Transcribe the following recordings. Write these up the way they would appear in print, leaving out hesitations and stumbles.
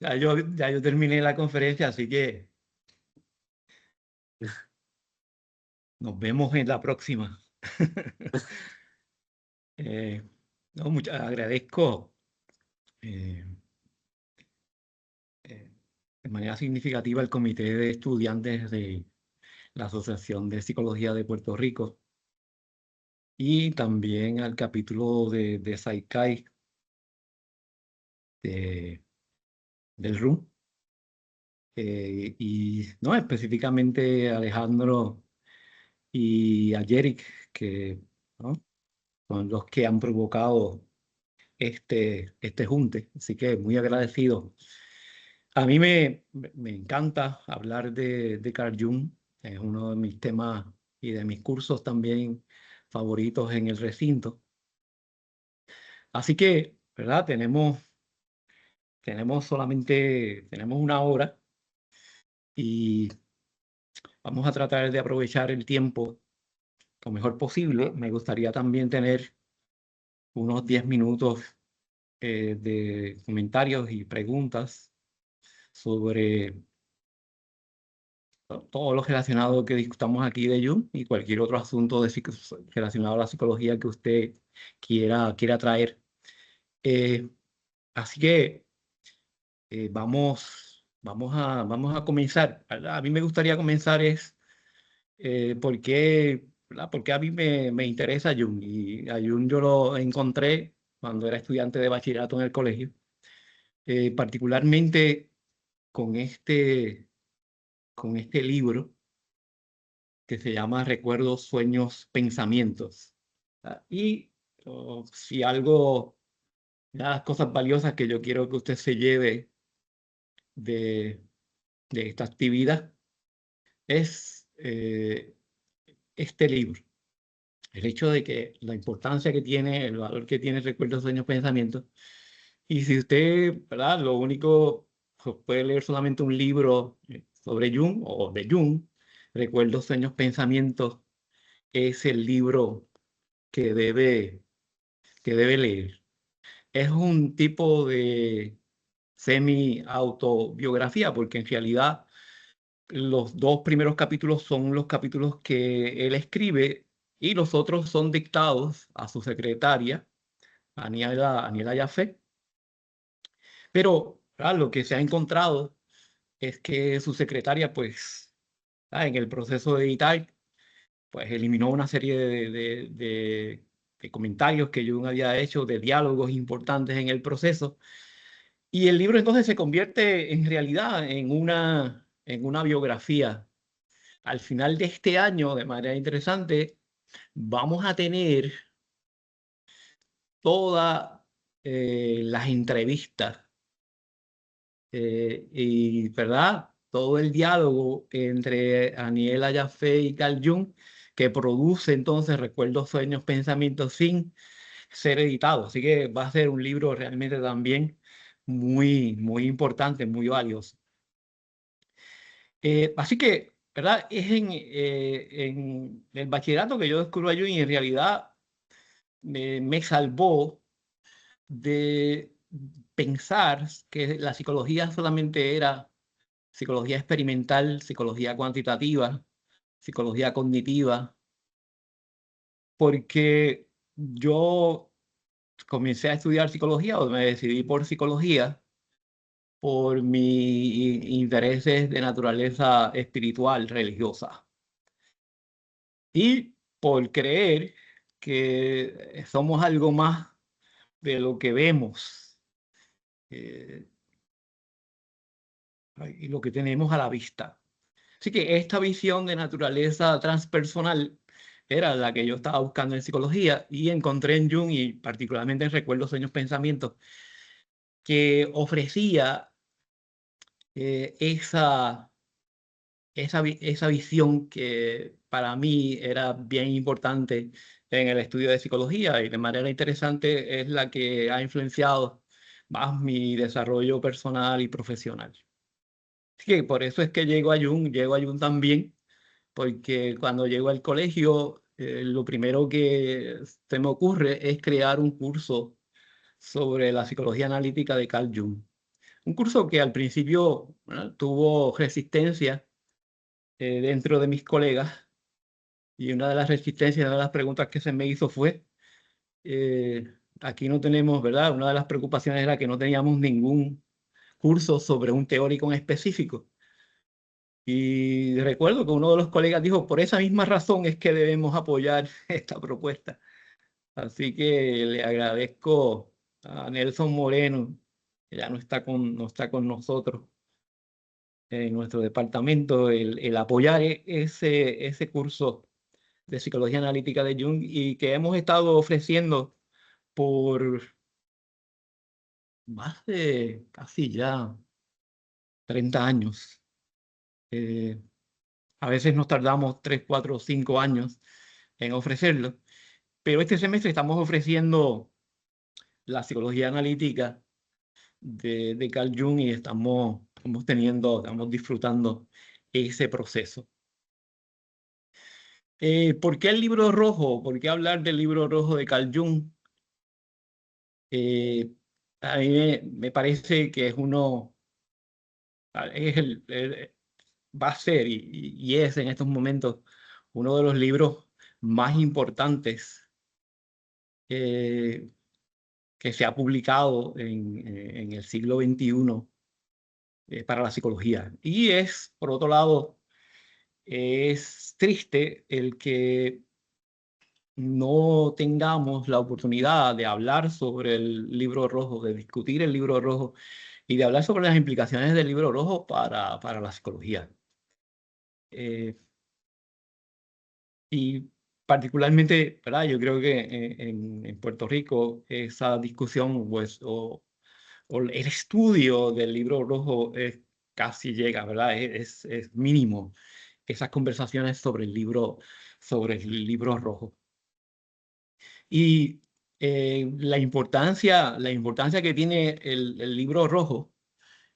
Ya yo terminé la conferencia, así que nos vemos en la próxima. Eh, no, agradezco eh, eh, de manera significativa el Comité de Estudiantes de la Asociación de Psicología de Puerto Rico y también al capítulo de Saikai de, del RUM. Y no, específicamente a Alejandro y a Yerick, que ¿no? son los que han provocado este junte. Así que muy agradecido. A mí me encanta hablar de Carl Jung. Es uno de mis temas y de mis cursos también favoritos en el recinto. Así que, ¿verdad? Tenemos una hora y vamos a tratar de aprovechar el tiempo lo mejor posible. Me gustaría también tener unos 10 minutos de comentarios y preguntas sobre todo lo relacionado que discutamos aquí de Jung y cualquier otro asunto relacionado a la psicología que usted quiera traer. Eh, Así que vamos a comenzar. ¿Verdad? A mí me gustaría comenzar porque a mí me interesa Jung. Y a Jung yo lo encontré cuando era estudiante de bachillerato en el colegio, particularmente con con este libro que se llama Recuerdos, Sueños, Pensamientos. Y si algo, una de las cosas valiosas que yo quiero que usted se lleve de, de esta actividad es este libro. El hecho de que la importancia que tiene, el valor que tiene Recuerdos, Sueños, Pensamientos. Y si usted, ¿verdad? Lo único, pues, puede leer solamente un libro sobre Jung o de Jung, Recuerdos, Sueños, Pensamientos es el libro que debe leer. Es un tipo de semi-autobiografía, porque en realidad los dos primeros capítulos son los capítulos que él escribe y los otros son dictados a su secretaria, Aniela Jaffe. Pero lo que se ha encontrado es que su secretaria, pues, en el proceso de editar, pues eliminó una serie de comentarios que Jung había hecho, de diálogos importantes en el proceso. Y el libro entonces se convierte en realidad en una biografía. Al final de este año, de manera interesante, vamos a tener todas las entrevistas y, ¿verdad? Todo el diálogo entre Aniela Jaffe y Carl Jung, que produce entonces Recuerdos, Sueños, Pensamientos sin ser editado. Así que va a ser un libro realmente también muy importante, muy valioso. Así que, ¿verdad? Es en el bachillerato que yo descubro a Jung y en realidad me salvó de pensar que la psicología solamente era psicología experimental, psicología cuantitativa, psicología cognitiva, porque yo comencé a estudiar psicología o me decidí por psicología por mis intereses de naturaleza espiritual, religiosa, y por creer que somos algo más de lo que vemos eh, y lo que tenemos a la vista. Así que esta visión de naturaleza transpersonal era la que yo estaba buscando en psicología y encontré en Jung y particularmente en Recuerdos, Sueños, Pensamientos, que ofrecía esa visión que para mí era bien importante en el estudio de psicología y de manera interesante es la que ha influenciado más mi desarrollo personal y profesional. Así que por eso es que llego a Jung también, porque cuando llego al colegio, lo primero que se me ocurre es crear un curso sobre la psicología analítica de Carl Jung. Un curso que al principio, ¿verdad?, tuvo resistencia dentro de mis colegas, y una de las resistencias, una de las preguntas que se me hizo fue, aquí no tenemos, ¿verdad? Una de las preocupaciones era que no teníamos ningún curso sobre un teórico en específico. Y recuerdo que uno de los colegas dijo, por esa misma razón es que debemos apoyar esta propuesta. Así que le agradezco a Nelson Moreno, que ya no está con nosotros en nuestro departamento, el apoyar ese curso de psicología analítica de Jung, y que hemos estado ofreciendo por más de casi ya 30 años. A veces nos tardamos 3, 4, 5 años en ofrecerlo, pero este semestre estamos ofreciendo la psicología analítica de Carl Jung, y estamos disfrutando ese proceso. ¿Por qué el libro rojo? ¿Por qué hablar del libro rojo de Carl Jung? A mí me parece que es uno, es va a ser y es en estos momentos uno de los libros más importantes que se ha publicado en el siglo XXI para la psicología. Y es, por otro lado, es triste el que no tengamos la oportunidad de hablar sobre el libro rojo, de discutir el libro rojo y de hablar sobre las implicaciones del libro rojo para la psicología. Eh, y particularmente, ¿verdad? Yo creo que en Puerto Rico esa discusión, pues, o el estudio del libro rojo casi llega, ¿verdad? Es mínimo esas conversaciones sobre el libro rojo. Y la importancia que tiene el libro rojo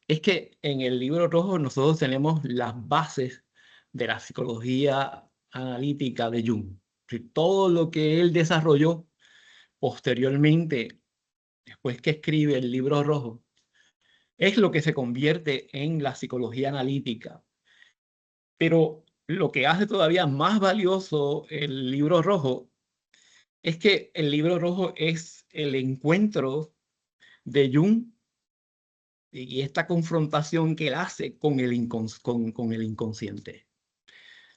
es que en el libro rojo nosotros tenemos las bases de la psicología analítica de Jung. Todo lo que él desarrolló posteriormente, después que escribe el libro rojo, es lo que se convierte en la psicología analítica. Pero lo que hace todavía más valioso el libro rojo es que el libro rojo es el encuentro de Jung y esta confrontación que él hace con el inconsciente.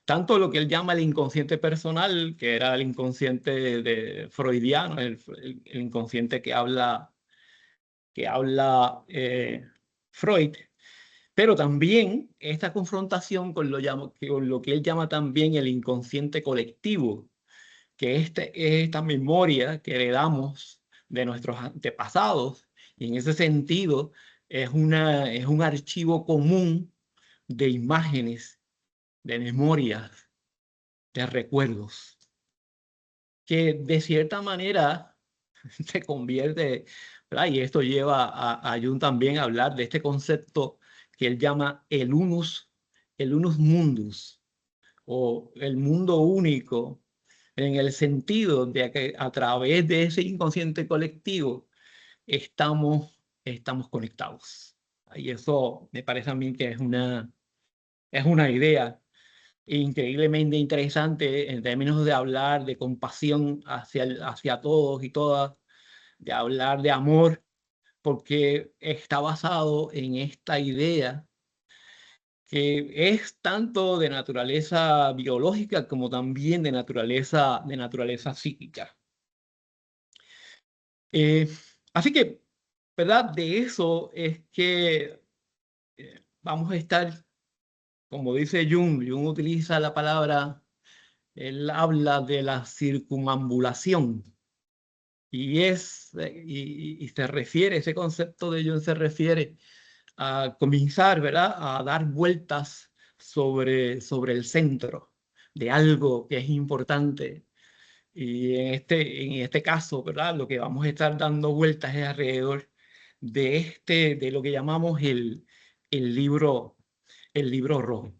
Tanto lo que él llama el inconsciente personal, que era el inconsciente freudiano, el inconsciente que habla Freud, pero también esta confrontación con lo que él llama también el inconsciente colectivo, que es esta memoria que heredamos de nuestros antepasados, y en ese sentido es un archivo común de imágenes, de memorias, de recuerdos, que de cierta manera se convierte, ¿verdad? Y esto lleva a Jung también a hablar de este concepto que él llama el unus mundus, o el mundo único, en el sentido de que a través de ese inconsciente colectivo estamos conectados. Y eso me parece a mí que es una idea increíblemente interesante en términos de hablar de compasión hacia todos y todas, de hablar de amor, porque está basado en esta idea que es tanto de naturaleza biológica como también de naturaleza psíquica. Así que, ¿verdad? De eso es que vamos a estar, como dice Jung. Jung utiliza la palabra, él habla de la circunambulación, y se refiere, ese concepto de Jung se refiere a comenzar, ¿verdad?, a dar vueltas sobre el centro de algo que es importante. Y en este caso, ¿verdad?, lo que vamos a estar dando vueltas es alrededor de lo que llamamos el libro rojo.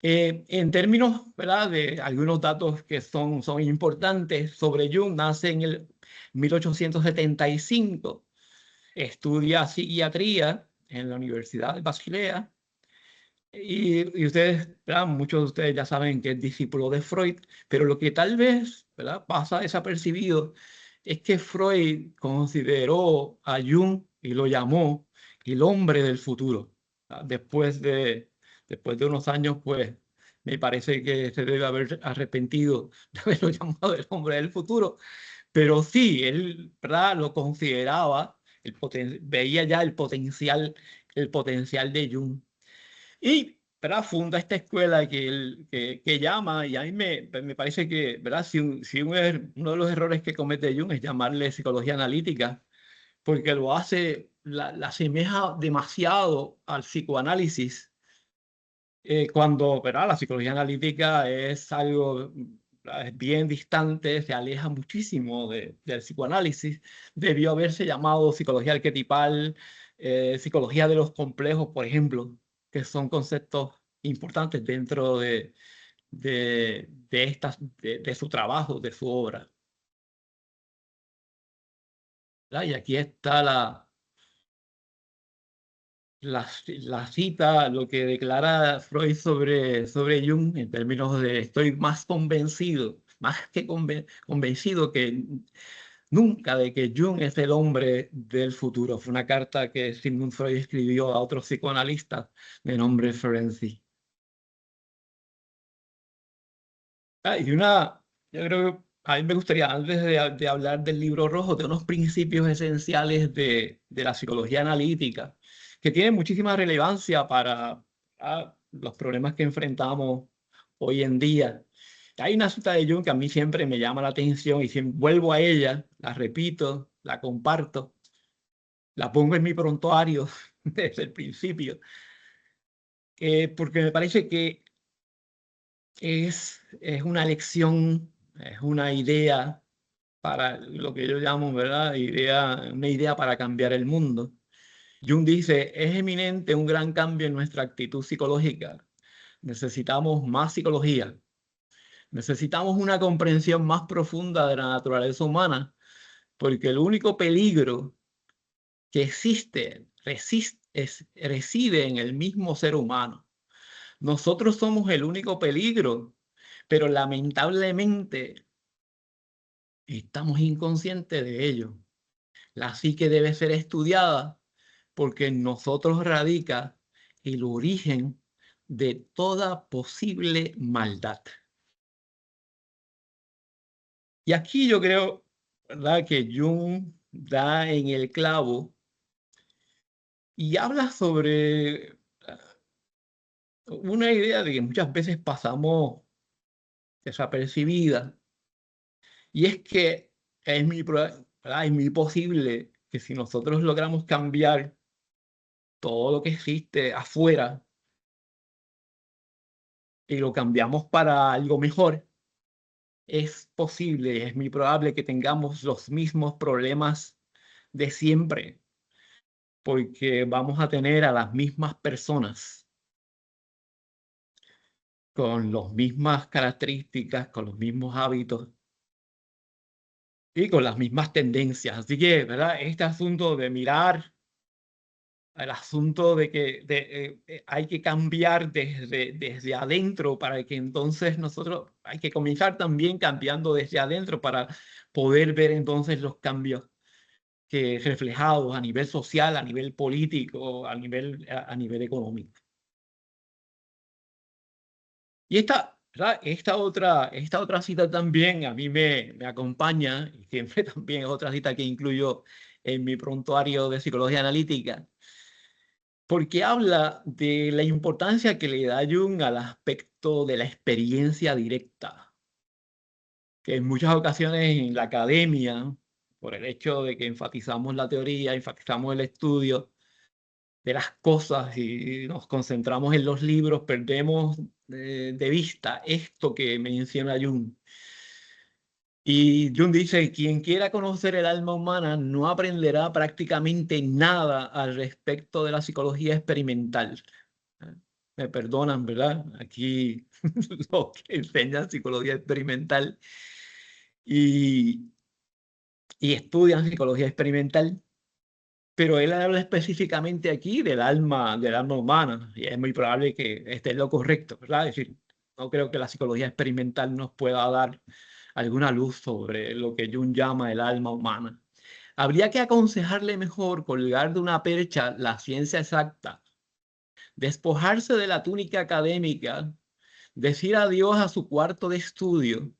En términos, ¿verdad?, de algunos datos que son importantes sobre Jung, nace en el 1875, estudia psiquiatría en la Universidad de Basilea, y ustedes, ¿verdad?, muchos de ustedes ya saben que es discípulo de Freud, pero lo que tal vez, ¿verdad?, pasa desapercibido es que Freud consideró a Jung y lo llamó el hombre del futuro. Después de unos años, pues, me parece que se debe haber arrepentido de haberlo llamado el hombre del futuro, pero sí, él, ¿verdad?, lo consideraba, veía ya el potencial de Jung. Y, ¿verdad?, funda esta escuela que llama, y a mí me parece que, ¿verdad?, uno de los errores que comete Jung es llamarle psicología analítica, porque lo hace, la asemeja demasiado al psicoanálisis, cuando, ¿verdad?, la psicología analítica es algo, es bien distante, se aleja muchísimo del psicoanálisis. Debió haberse llamado psicología arquetipal, psicología de los complejos, por ejemplo, que son conceptos importantes dentro de su trabajo, de su obra. ¿Verdad? Y aquí está la cita, lo que declara Freud sobre Jung, en términos de estoy más convencido, más que convencido que nunca de que Jung es el hombre del futuro. Fue una carta que Sigmund Freud escribió a otro psicoanalista de nombre Ferenczi. Yo creo que a mí me gustaría, antes de hablar del libro rojo, de unos principios esenciales de la psicología analítica, que tienen muchísima relevancia para los problemas que enfrentamos hoy en día. Hay una cita de Jung que a mí siempre me llama la atención y siempre vuelvo a ella, la repito, la comparto, la pongo en mi prontuario desde el principio, porque me parece que es una lección, es una idea para lo que yo llamo, ¿verdad?, una idea para cambiar el mundo. Jung dice, es eminente un gran cambio en nuestra actitud psicológica. Necesitamos más psicología. Necesitamos una comprensión más profunda de la naturaleza humana, porque el único peligro que existe reside en el mismo ser humano. Nosotros somos el único peligro, pero lamentablemente estamos inconscientes de ello. La psique debe ser estudiada porque en nosotros radica el origen de toda posible maldad. Y aquí yo creo, ¿verdad?, que Jung da en el clavo y habla sobre una idea de que muchas veces pasamos desapercibida, y es que ¿verdad?, es muy posible que si nosotros logramos cambiar todo lo que existe afuera y lo cambiamos para algo mejor, es posible, es muy probable que tengamos los mismos problemas de siempre, porque vamos a tener a las mismas personas con las mismas características, con los mismos hábitos y con las mismas tendencias. Así que, ¿verdad?, este asunto de mirar el asunto de que hay que cambiar desde adentro para que entonces nosotros hay que comenzar también cambiando desde adentro para poder ver entonces los cambios que reflejados a nivel social, a nivel político, a nivel económico. Y ¿verdad?, esta otra cita también a mí me acompaña, y siempre también es otra cita que incluyo en mi prontuario de psicología analítica, porque habla de la importancia que le da Jung al aspecto de la experiencia directa, que en muchas ocasiones en la academia, por el hecho de que enfatizamos la teoría, enfatizamos el estudio de las cosas y nos concentramos en los libros, perdemos de vista esto que menciona Jung. Y Jung dice, quien quiera conocer el alma humana no aprenderá prácticamente nada al respecto de la psicología experimental. me perdonan, ¿verdad? Aquí los que enseñan psicología experimental y, y estudian psicología experimental, pero él habla específicamente aquí del alma humana, y es muy probable que esté en lo correcto, ¿verdad? Es decir, no creo que la psicología experimental nos pueda dar alguna luz sobre lo que Jung llama el alma humana. Habría que aconsejarle mejor colgar de una percha la ciencia exacta, despojarse de la túnica académica, decir adiós a su cuarto de estudio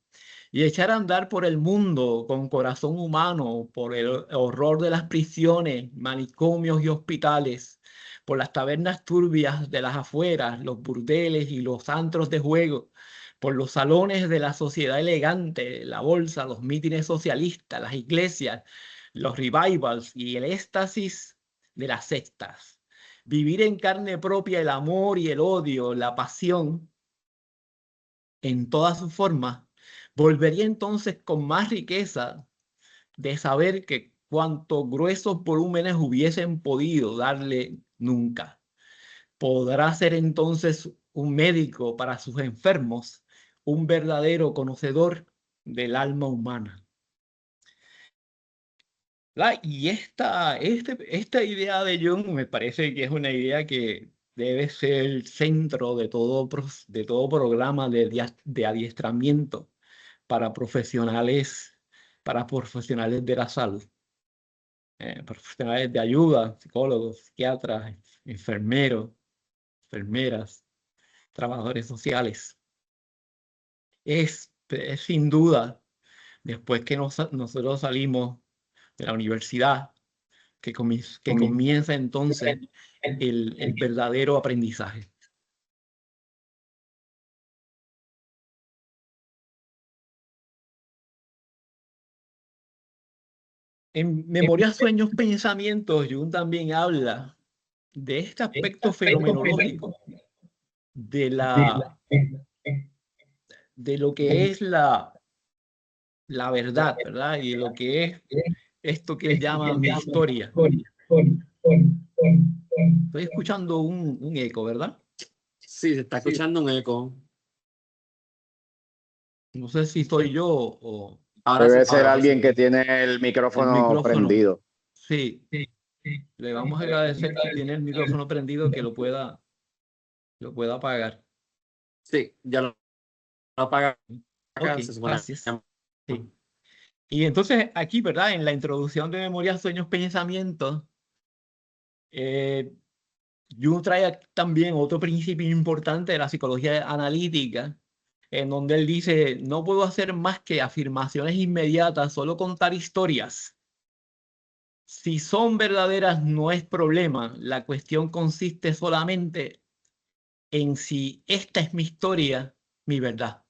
y echar a andar por el mundo con corazón humano, por el horror de las prisiones, manicomios y hospitales, por las tabernas turbias de las afueras, los burdeles y los antros de juego, por los salones de la sociedad elegante, la bolsa, los mítines socialistas, las iglesias, los revivals y el éxtasis de las sectas. Vivir en carne propia el amor y el odio, la pasión, en todas sus formas, volvería entonces con más riqueza de saber que cuantos gruesos volúmenes hubiesen podido darle nunca. Podrá ser entonces un médico para sus enfermos, un verdadero conocedor del alma humana. Y esta idea de Jung me parece que es una idea que debe ser el centro de todo programa de adiestramiento para profesionales de la salud, profesionales de ayuda, psicólogos, psiquiatras, enfermeros, enfermeras, trabajadores sociales. Es sin duda, después que nosotros salimos de la universidad, que comienza entonces el verdadero aprendizaje. En Memorias, Sueños, Pensamientos, Jung también habla de este aspecto fenomenológico de lo que es la verdad, ¿verdad? Y lo que es esto que él llama mi historia. Estoy escuchando un eco, ¿verdad? Sí, se está escuchando un eco. No sé si soy yo o Ahora Debe sí. ser alguien que tiene el micrófono prendido. Sí, le vamos a agradecer si tiene el micrófono prendido que lo pueda apagar. Sí, ya lo apaga. Ok, Se supone. gracias. Sí. Y entonces aquí, ¿verdad? En la introducción de Memorias, Sueños, Pensamientos, Jung trae también otro principio importante de la psicología analítica, en donde él dice, no puedo hacer más que afirmaciones inmediatas, solo contar historias. Si son verdaderas, no es problema. La cuestión consiste solamente en si esta es mi historia, mi verdad.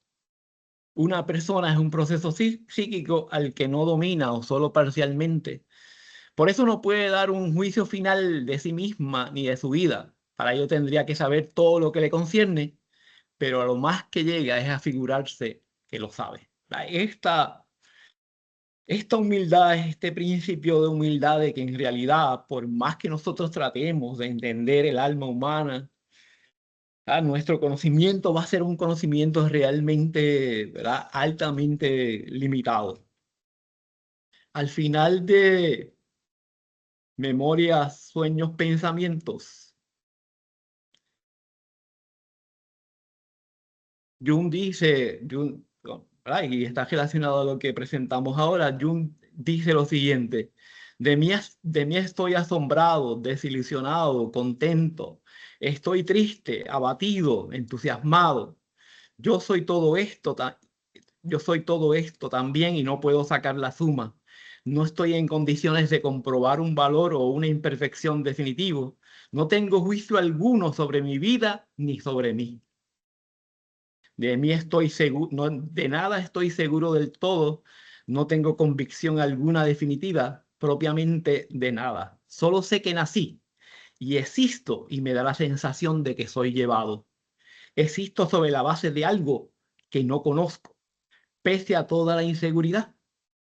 Una persona es un proceso psíquico al que no domina o solo parcialmente. Por eso no puede dar un juicio final de sí misma ni de su vida. Para ello tendría que saber todo lo que le concierne, pero a lo más que llega es a figurarse que lo sabe. Esta humildad es este principio de humildad de que en realidad, por más que nosotros tratemos de entender el alma humana, nuestro conocimiento va a ser un conocimiento realmente, ¿verdad?, altamente limitado. Al final de Memorias, Sueños, Pensamientos, Jung dice, ¿verdad?, y está relacionado a lo que presentamos ahora, Jung dice lo siguiente: de mí estoy asombrado, desilusionado, contento, estoy triste, abatido, entusiasmado. Yo soy todo esto, yo soy todo esto también y no puedo sacar la suma. No estoy en condiciones de comprobar un valor o una imperfección definitivo. No tengo juicio alguno sobre mi vida ni sobre mí. De mí estoy seguro, no, de nada estoy seguro del todo. No tengo convicción alguna definitiva, propiamente de nada. Solo sé que nací y existo y me da la sensación de que soy llevado. Existo sobre la base de algo que no conozco. Pese a toda la inseguridad,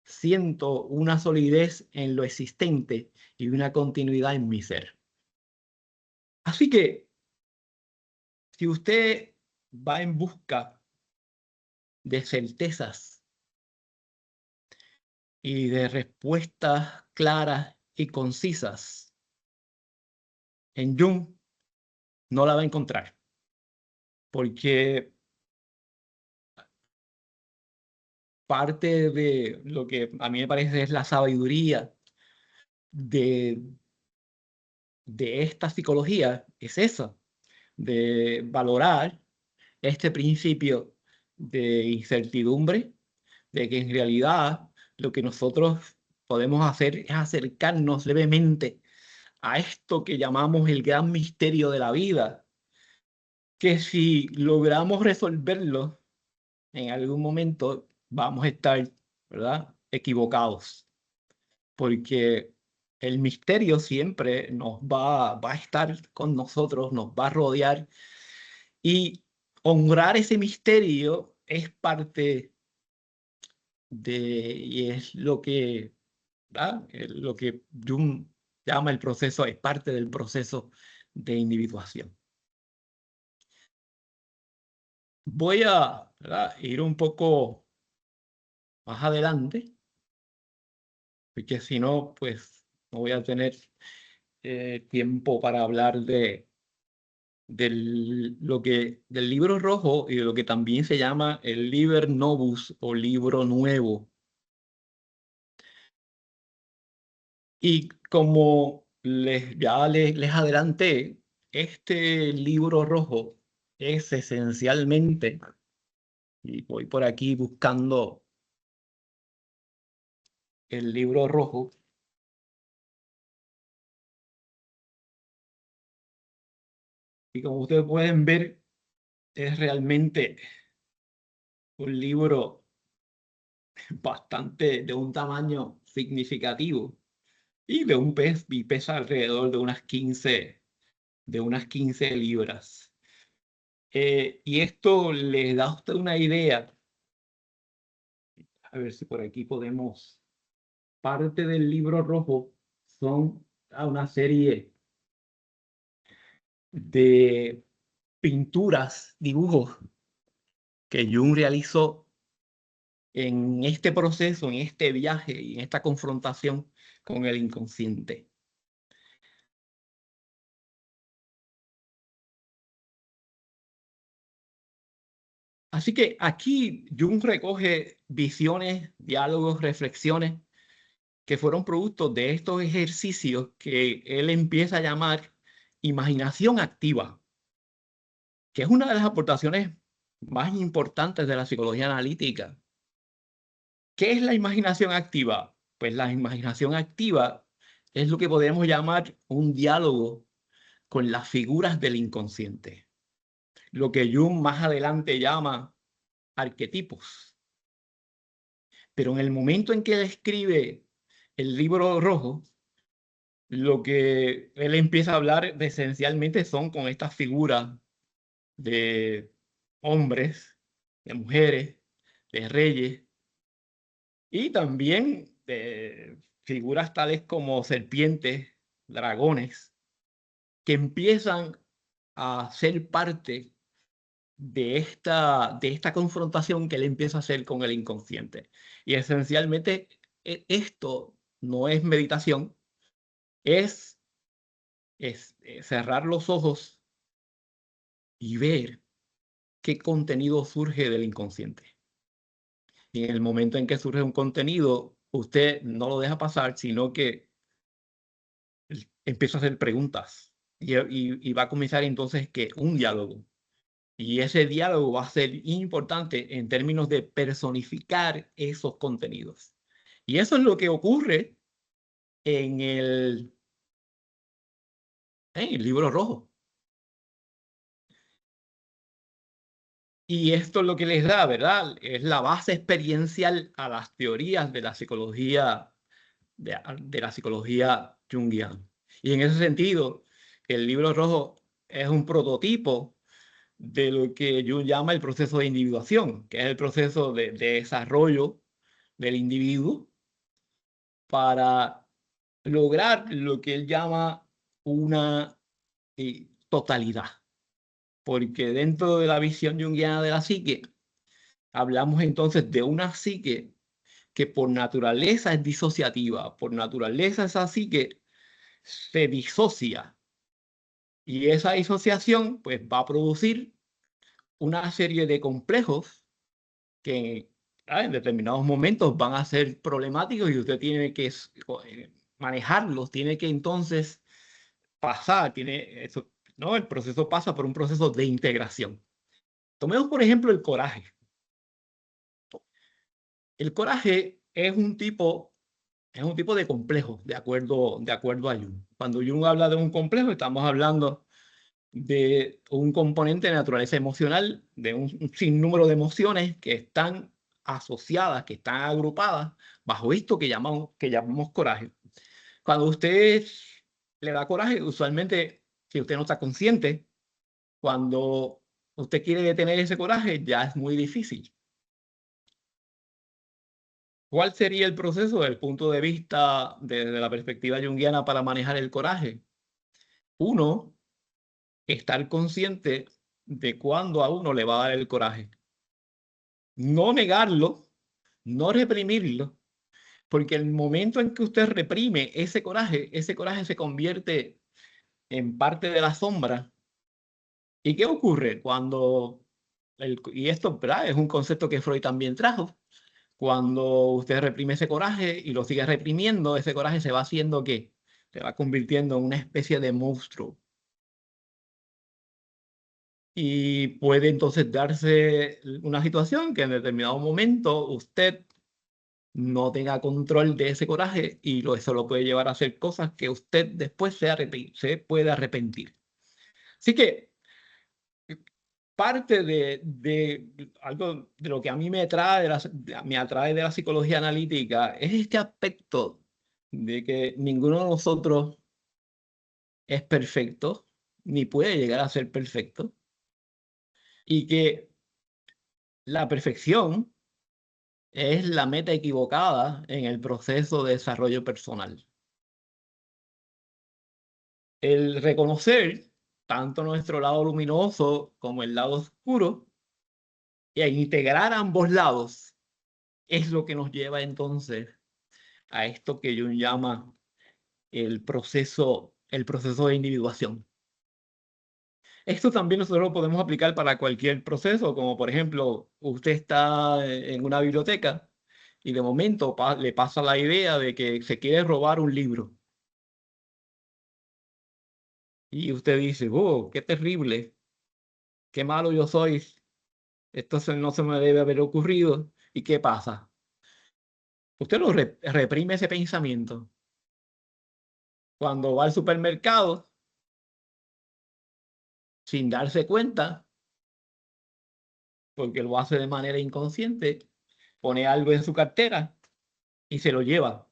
siento una solidez en lo existente y una continuidad en mi ser. Así que si usted va en busca de certezas y de respuestas claras y concisas, en Jung no la va a encontrar, porque parte de lo que a mí me parece es la sabiduría de esta psicología es esa, de valorar este principio de incertidumbre, de que en realidad lo que nosotros podemos hacer es acercarnos levemente a esto que llamamos el gran misterio de la vida, que si logramos resolverlo en algún momento vamos a estar, ¿verdad?, equivocados, porque el misterio siempre va a estar con nosotros, nos va a rodear, y honrar ese misterio es parte y es lo que, ¿verdad?, lo que Jung llama el proceso, es parte del proceso de individuación. Voy a, ¿verdad?, ir un poco más adelante, porque si no, pues no voy a tener tiempo para hablar del libro rojo y de lo que también se llama el Liber Novus o libro nuevo. Y como ya les adelanté, este libro rojo es esencialmente, y voy por aquí buscando el libro rojo, y como ustedes pueden ver, es realmente un libro bastante de un tamaño significativo y y pesa alrededor de unas 15 libras. Y esto les da a usted una idea. A ver si por aquí podemos. Parte del libro rojo son una serie de pinturas, dibujos que Jung realizó en este proceso, en este viaje y en esta confrontación con el inconsciente. Así que aquí Jung recoge visiones, diálogos, reflexiones que fueron productos de estos ejercicios que él empieza a llamar imaginación activa, que es una de las aportaciones más importantes de la psicología analítica. ¿Qué es la imaginación activa? Pues la imaginación activa es lo que podemos llamar un diálogo con las figuras del inconsciente, lo que Jung más adelante llama arquetipos. Pero en el momento en que él escribe el libro rojo, lo que él empieza a hablar esencialmente son con estas figuras de hombres, de mujeres, de reyes, y también de figuras tales como serpientes, dragones, que empiezan a ser parte de esta confrontación que él empieza a hacer con el inconsciente. Y esencialmente esto no es meditación, es cerrar los ojos y ver qué contenido surge del inconsciente. Y en el momento en que surge un contenido, usted no lo deja pasar, sino que empieza a hacer preguntas y va a comenzar entonces un diálogo. Y ese diálogo va a ser importante en términos de personificar esos contenidos. Y eso es lo que ocurre en el libro rojo. Y esto es lo que les da, ¿verdad? Es la base experiencial a las teorías de la psicología, de la psicología junguiana. Y en ese sentido, el libro rojo es un prototipo de lo que Jung llama el proceso de individuación, que es el proceso de desarrollo del individuo para lograr lo que él llama una totalidad. porque dentro de la visión junguiana de la psique, hablamos entonces de una psique que por naturaleza es disociativa, por naturaleza esa psique se disocia. Y esa disociación pues va a producir una serie de complejos que en determinados momentos van a ser problemáticos y usted tiene que manejarlos, tiene que entonces pasar, ¿no? El proceso pasa por un proceso de integración. Tomemos, por ejemplo, el coraje. El coraje es un tipo de complejo, de acuerdo a Jung. Cuando Jung habla de un complejo, estamos hablando de un componente de naturaleza emocional, de un sinnúmero de emociones que están asociadas, que están agrupadas bajo esto que llamamos coraje. Cuando usted le da coraje, usualmente, si usted no está consciente, cuando usted quiere detener ese coraje, ya es muy difícil. ¿Cuál sería el proceso desde el punto de vista desde la perspectiva junguiana para manejar el coraje? Uno, estar consciente de cuándo a uno le va a dar el coraje. No negarlo, no reprimirlo, porque el momento en que usted reprime ese coraje se convierte en parte de la sombra. ¿Y qué ocurre cuando, y esto, ¿verdad?, es un concepto que Freud también trajo, cuando usted reprime ese coraje y lo sigue reprimiendo, ese coraje se va haciendo ¿qué? Se va convirtiendo en una especie de monstruo. Y puede entonces darse una situación que en determinado momento usted no tenga control de ese coraje y eso lo puede llevar a hacer cosas que usted después se puede arrepentir. Así que parte de algo de lo que a mí me atrae de la psicología analítica es este aspecto de que ninguno de nosotros es perfecto, ni puede llegar a ser perfecto, y que la perfección es la meta equivocada en el proceso de desarrollo personal. El reconocer tanto nuestro lado luminoso como el lado oscuro e integrar ambos lados es lo que nos lleva entonces a esto que Jung llama el proceso de individuación. Esto también nosotros lo podemos aplicar para cualquier proceso, como por ejemplo, usted está en una biblioteca y de momento le pasa la idea de que se quiere robar un libro. Y usted dice, oh, qué terrible, qué malo yo soy, esto no se me debe haber ocurrido. ¿Y qué pasa? Usted lo reprime ese pensamiento. Cuando va al supermercado, sin darse cuenta, porque lo hace de manera inconsciente, pone algo en su cartera y se lo lleva.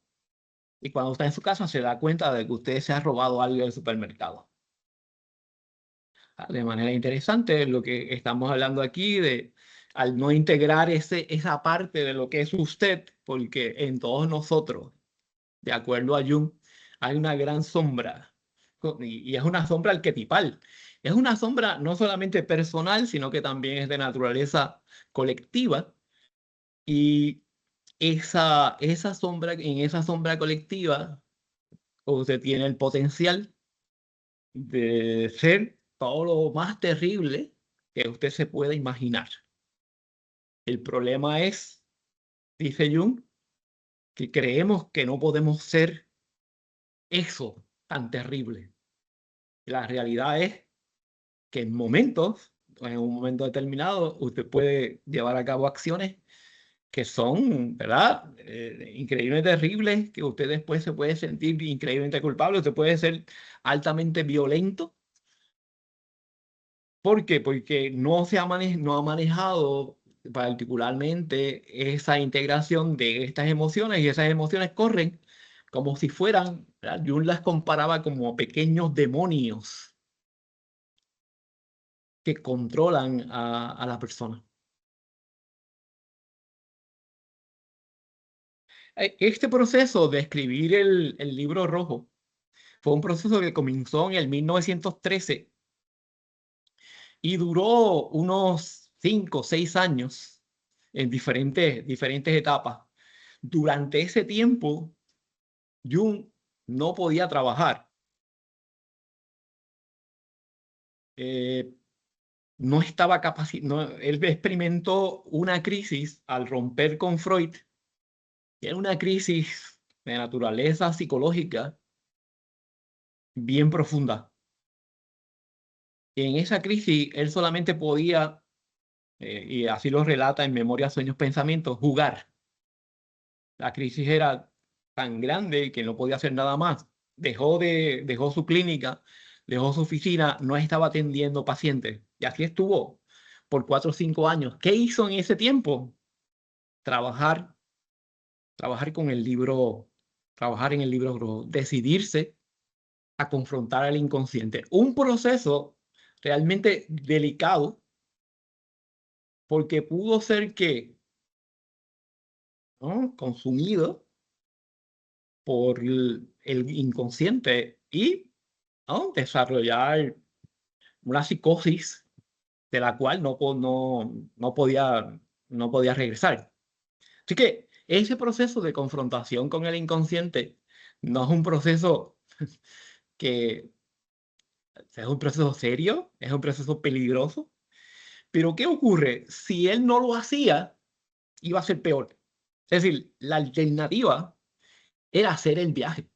Y cuando está en su casa se da cuenta de que usted se ha robado algo del supermercado. De manera interesante, lo que estamos hablando aquí de al no integrar esa parte de lo que es usted, porque en todos nosotros, de acuerdo a Jung, hay una gran sombra, y es una sombra arquetipal. Es una sombra no solamente personal, sino que también es de naturaleza colectiva. Y en esa sombra colectiva, usted tiene el potencial de ser todo lo más terrible que usted se pueda imaginar. El problema es, dice Jung, que creemos que no podemos ser eso tan terrible. La realidad es que en un momento determinado, usted puede llevar a cabo acciones que son, ¿verdad? Increíblemente terribles, que usted después se puede sentir increíblemente culpable, usted puede ser altamente violento. ¿Por qué? Porque no ha manejado particularmente esa integración de estas emociones, y esas emociones corren como si fueran, ¿verdad? Jung las comparaba como pequeños demonios que controlan a la persona. Este proceso de escribir el libro rojo fue un proceso que comenzó en el 1913 y duró unos 5 o 6 años en diferentes etapas. Durante ese tiempo, Jung no podía trabajar. No estaba capacitado. Él experimentó una crisis al romper con Freud. Era una crisis de naturaleza psicológica bien profunda. Y en esa crisis, él solamente podía, y así lo relata en Memoria, Sueños, Pensamientos, jugar. La crisis era tan grande que no podía hacer nada más. Dejó su clínica, dejó su oficina, no estaba atendiendo pacientes. Y así estuvo por 4 o 5 años. ¿Qué hizo en ese tiempo? Trabajar con el libro, trabajar en el libro rojo, decidirse a confrontar al inconsciente. Un proceso realmente delicado, porque pudo ser que, ¿no?, consumido por el inconsciente y, ¿no?, desarrollar una psicosis de la cual no podía regresar. Así que ese proceso de confrontación con el inconsciente no es un proceso que es un proceso serio, es un proceso peligroso. Pero ¿qué ocurre? Si él no lo hacía, iba a ser peor. Es decir, la alternativa era hacer el viaje.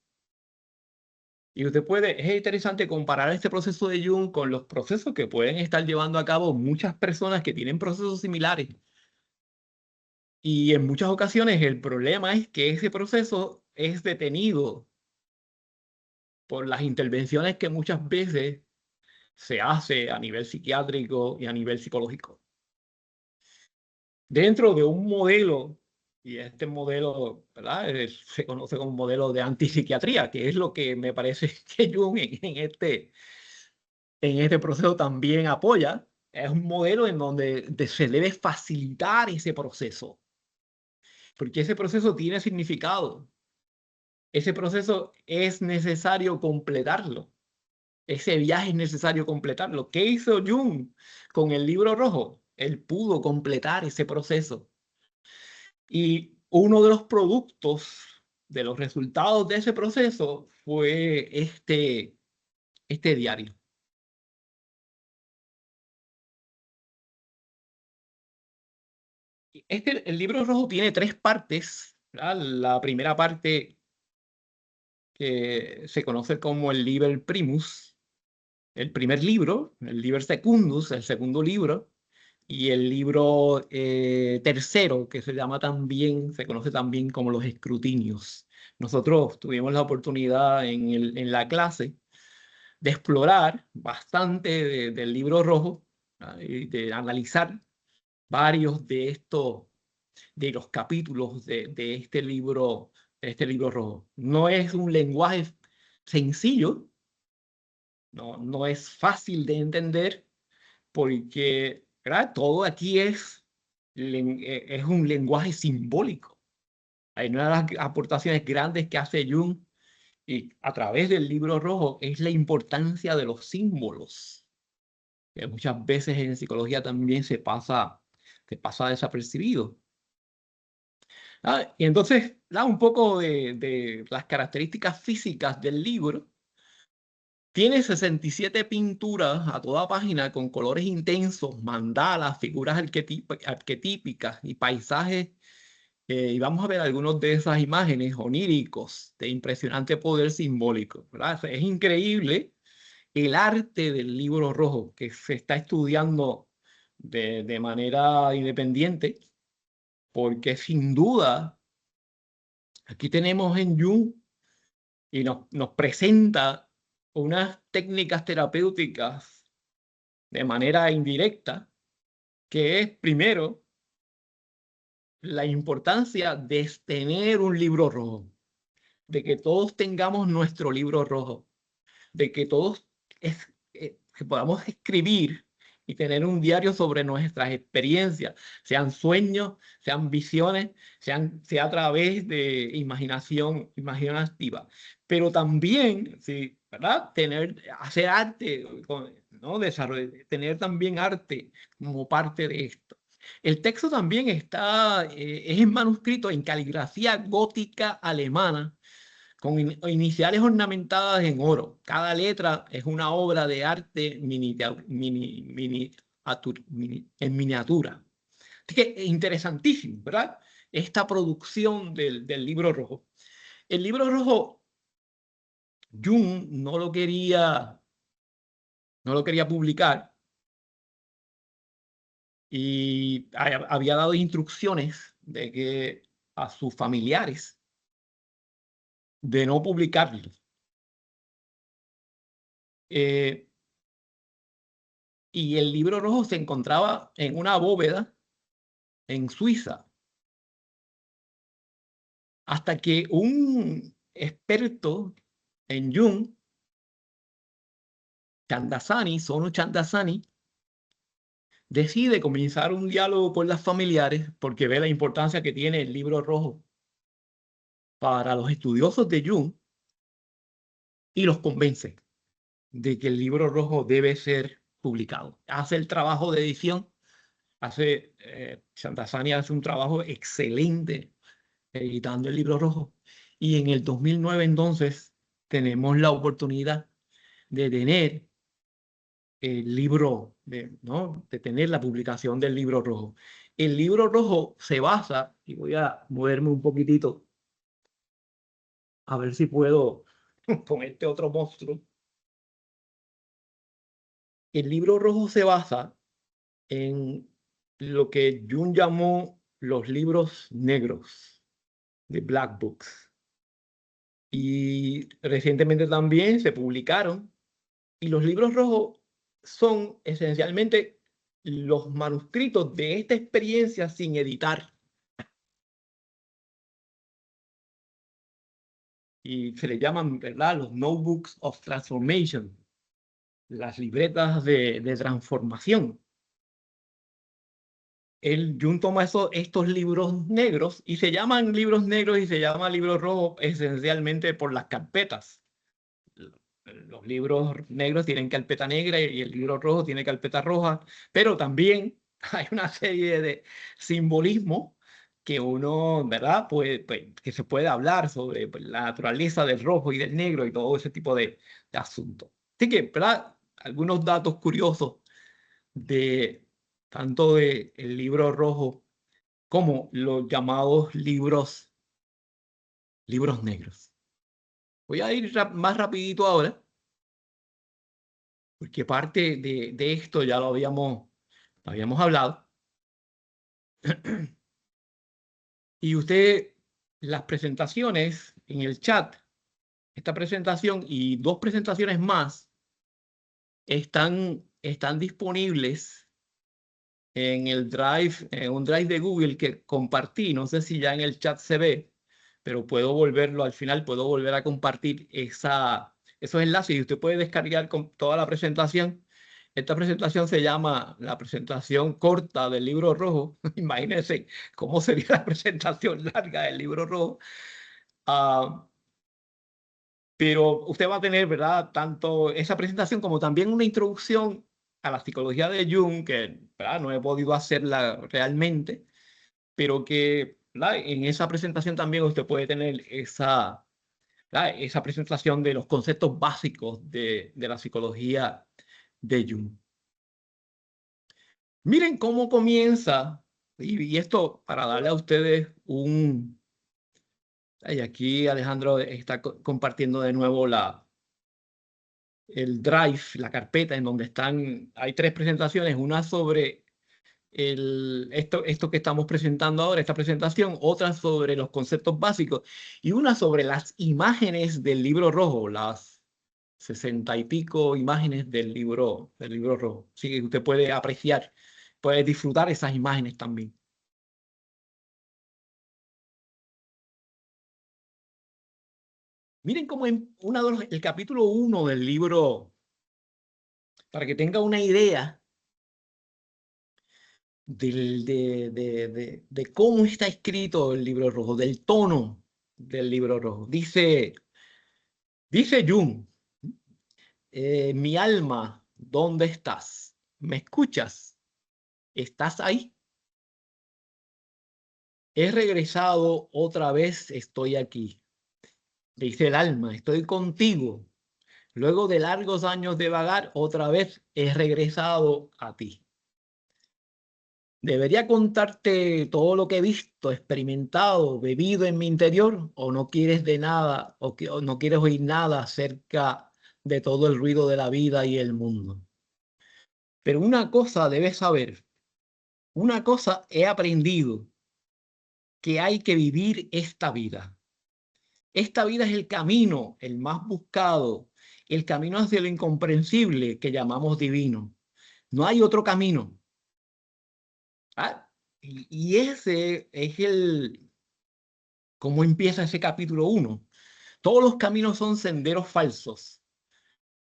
Y es interesante comparar este proceso de Jung con los procesos que pueden estar llevando a cabo muchas personas que tienen procesos similares. Y en muchas ocasiones el problema es que ese proceso es detenido por las intervenciones que muchas veces se hace a nivel psiquiátrico y a nivel psicológico. Dentro de un modelo, y este modelo, ¿verdad?, se conoce como modelo de antipsiquiatría, que es lo que me parece que Jung en este proceso también apoya. Es un modelo en donde se debe facilitar ese proceso, porque ese proceso tiene significado. Ese proceso es necesario completarlo. Ese viaje es necesario completarlo. ¿Qué hizo Jung con el libro rojo? Él pudo completar ese proceso. Y uno de los productos, de los resultados de ese proceso, fue este diario. El libro rojo tiene 3 partes, ¿verdad? La primera parte, que se conoce como el Liber Primus, el primer libro, el Liber Secundus, el segundo libro, y el libro tercero, que se conoce también como los escrutinios. Nosotros tuvimos la oportunidad en la clase de explorar bastante del libro rojo, y de analizar varios de los capítulos de este libro rojo. No es un lenguaje sencillo, no es fácil de entender, porque, ¿verdad?, todo aquí es un lenguaje simbólico. Hay una de las aportaciones grandes que hace Jung y a través del libro rojo es la importancia de los símbolos, que muchas veces en psicología también se pasa desapercibido. Y entonces, un poco de las características físicas del libro. Tiene 67 pinturas a toda página con colores intensos, mandalas, figuras arquetípicas y paisajes. Y vamos a ver algunos de esas imágenes oníricos de impresionante poder simbólico, ¿verdad? Es increíble el arte del libro rojo, que se está estudiando de manera independiente, porque sin duda aquí tenemos en Jung, y nos presenta unas técnicas terapéuticas de manera indirecta, que es, primero, la importancia de tener un libro rojo, de que todos tengamos nuestro libro rojo, de que todos que podamos escribir y tener un diario sobre nuestras experiencias, sean sueños, sean visiones, sea a través de imaginación activa. Pero también, sí, ¿verdad?, hacer arte, ¿no? Tener también arte como parte de esto. El texto también está, es en manuscrito en caligrafía gótica alemana, con iniciales ornamentadas en oro. Cada letra es una obra de arte en miniatura. Así que es interesantísimo, ¿verdad? Esta producción del libro rojo. El libro rojo, Jung no lo quería publicar y había dado instrucciones de que a sus familiares de no publicarlo. Y el libro rojo se encontraba en una bóveda en Suiza, hasta que un experto en Jung, Sonu Chandasani, decide comenzar un diálogo con las familiares porque ve la importancia que tiene el libro rojo para los estudiosos de Jung y los convence de que el libro rojo debe ser publicado. Hace el trabajo de edición, Chandasani hace un trabajo excelente editando el libro rojo, y en el 2009 entonces tenemos la oportunidad de tener el libro, ¿no? De tener la publicación del libro rojo. El libro rojo se basa, y voy a moverme un poquitito, a ver si puedo con este otro monstruo. El libro rojo se basa en lo que Jung llamó los libros negros, de Black Books. Y recientemente también se publicaron. Y los libros rojos son esencialmente los manuscritos de esta experiencia sin editar. Y se le llaman, ¿verdad?, los Notebooks of Transformation, las libretas de transformación. Jung toma estos libros negros, y se llaman libros negros y se llama libros rojos esencialmente por las carpetas. Los libros negros tienen carpeta negra y el libro rojo tiene carpeta roja, pero también hay una serie de simbolismos que uno, ¿verdad?, pues, que se puede hablar sobre, pues, la naturaleza del rojo y del negro y todo ese tipo de asuntos. Así que, ¿verdad?, algunos datos curiosos de tanto del libro rojo como los llamados libros negros. Voy a ir más rapidito ahora, porque parte de esto ya lo habíamos hablado. Y usted, las presentaciones en el chat, esta presentación y 2 presentaciones más están disponibles en el Drive, en un Drive de Google que compartí. No sé si ya en el chat se ve, pero puedo volverlo al final, puedo volver a compartir esos enlaces y usted puede descargar con toda la presentación. Esta presentación se llama la presentación corta del libro rojo. Imagínense cómo sería la presentación larga del libro rojo. Pero usted va a tener, ¿verdad?, tanto esa presentación como también una introducción a la psicología de Jung, que, ¿verdad?, no he podido hacerla realmente, pero que, ¿verdad?, en esa presentación también usted puede tener esa presentación de los conceptos básicos de la psicología de Jung. Miren cómo comienza, y esto para darle a ustedes un... Y aquí Alejandro está compartiendo de nuevo el Drive, la carpeta en donde hay 3 presentaciones, una sobre esto que estamos presentando ahora, esta presentación, otra sobre los conceptos básicos y una sobre las imágenes del libro rojo, las 60 y pico imágenes del libro rojo. Así que usted puede apreciar, puede disfrutar esas imágenes también. Miren cómo en el capítulo 1 del libro, para que tenga una idea de cómo está escrito el libro rojo, del tono del libro rojo. Dice Jung, mi alma, ¿dónde estás? ¿Me escuchas? ¿Estás ahí? He regresado otra vez, estoy aquí. Dice el alma, estoy contigo. Luego de largos años de vagar, otra vez he regresado a ti. ¿Debería contarte todo lo que he visto, experimentado, bebido en mi interior? ¿O no quieres de nada, o no quieres oír nada acerca de todo el ruido de la vida y el mundo? Pero una cosa debes saber, una cosa he aprendido, que hay que vivir esta vida. Esta vida es el camino, el más buscado, el camino hacia lo incomprensible que llamamos divino. No hay otro camino. ¿Ah? Y ese es cómo empieza ese capítulo 1. Todos los caminos son senderos falsos.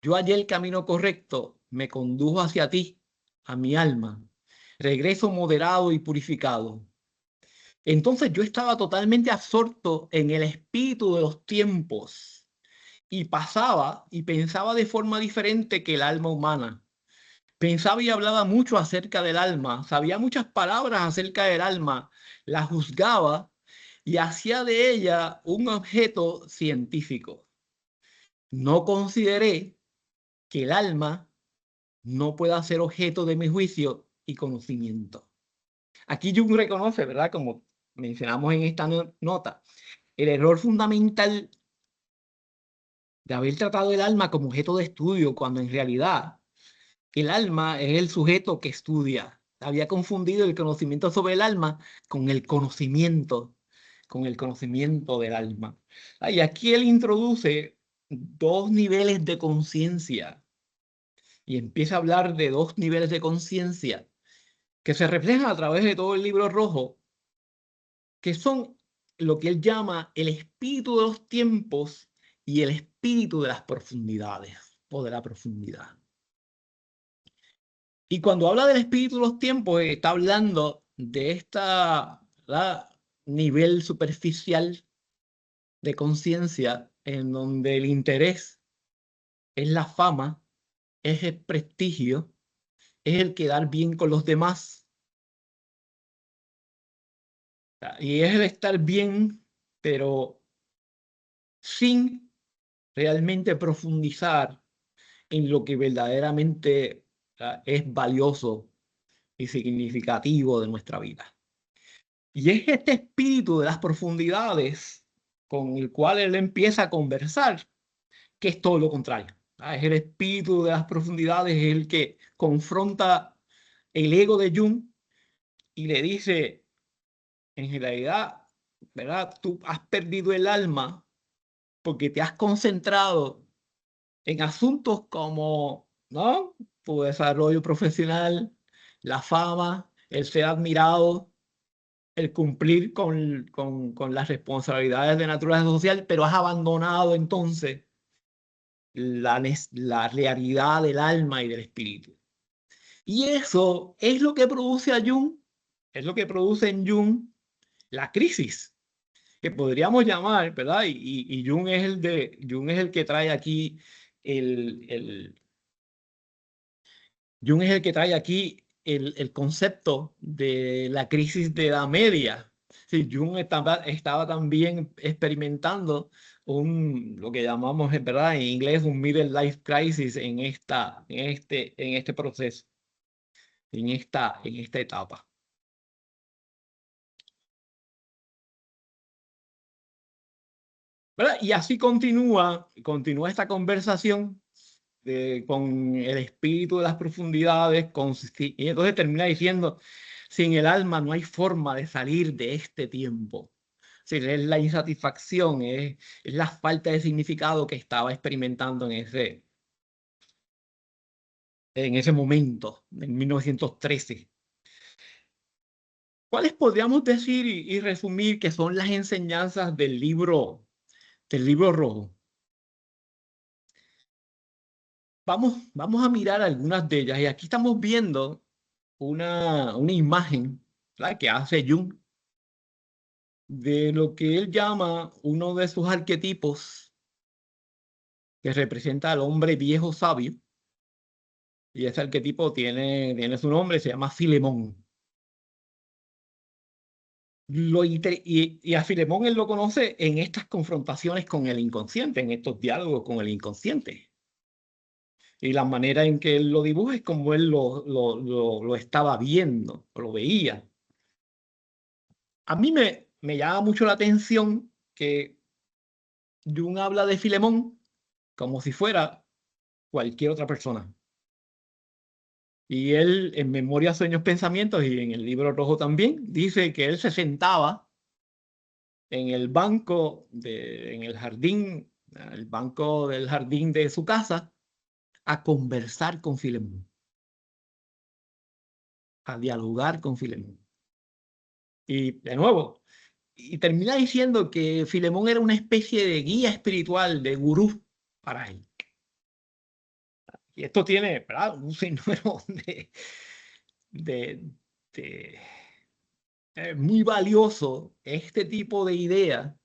Yo hallé el camino correcto, me condujo hacia ti, a mi alma. Regreso moderado y purificado. Entonces yo estaba totalmente absorto en el espíritu de los tiempos y pasaba y pensaba de forma diferente que el alma humana. Pensaba y hablaba mucho acerca del alma, sabía muchas palabras acerca del alma, la juzgaba y hacía de ella un objeto científico. No consideré que el alma no pueda ser objeto de mi juicio y conocimiento. Aquí Jung reconoce, ¿verdad? Como mencionamos en esta nota, el error fundamental de haber tratado el alma como objeto de estudio, cuando en realidad el alma es el sujeto que estudia. Había confundido el conocimiento sobre el alma con el conocimiento del alma. Y aquí él introduce dos niveles de conciencia y empieza a hablar de dos niveles de conciencia que se reflejan a través de todo el libro rojo, que son lo que él llama el espíritu de los tiempos y el espíritu de las profundidades o de la profundidad. Y cuando habla del espíritu de los tiempos, está hablando de nivel superficial de conciencia en donde el interés es la fama, es el prestigio, es el quedar bien con los demás. Y es el estar bien, pero sin realmente profundizar en lo que verdaderamente es valioso y significativo de nuestra vida. Y es este espíritu de las profundidades con el cual él empieza a conversar, que es todo lo contrario. Es el espíritu de las profundidades, es el que confronta el ego de Jung y le dice, en realidad, ¿verdad? Tú has perdido el alma porque te has concentrado en asuntos como, ¿no?, tu desarrollo profesional, la fama, el ser admirado, el cumplir con las responsabilidades de naturaleza social, pero has abandonado entonces la realidad del alma y del espíritu. Y eso es lo que produce a Jung, es lo que produce en Jung la crisis, que podríamos llamar, ¿verdad? Y Jung Jung es el que trae aquí Jung es el que trae aquí el concepto de la crisis de edad media. Sí, Jung estaba también experimentando lo que llamamos, ¿verdad?, en inglés un middle life crisis en este proceso, en esta etapa. ¿Verdad? Y así continúa esta conversación con el espíritu de las profundidades, y entonces termina diciendo, sin el alma no hay forma de salir de este tiempo. Sí, es la insatisfacción, es la falta de significado que estaba experimentando en ese momento, en 1913. ¿Cuáles podríamos decir y resumir que son las enseñanzas del libro rojo? Vamos a mirar algunas de ellas. Y aquí estamos viendo una imagen, ¿verdad?, que hace Jung de lo que él llama uno de sus arquetipos que representa al hombre viejo sabio. Y ese arquetipo tiene su nombre, se llama Filemón. Y a Filemón él lo conoce en estas confrontaciones con el inconsciente, en estos diálogos con el inconsciente. Y la manera en que él lo dibuja es como él lo estaba viendo, lo veía. A mí me llama mucho la atención que Jung habla de Filemón como si fuera cualquier otra persona. Y él, en Memoria, Sueños, Pensamientos y en el Libro Rojo también, dice que él se sentaba en el banco, en el jardín, el banco del jardín de su casa, a conversar con Filemón, a dialogar con Filemón. Y de nuevo, y termina diciendo que Filemón era una especie de guía espiritual, de gurú para él. Y esto tiene, ¿verdad?, un sinnúmero de muy valioso este tipo de idea.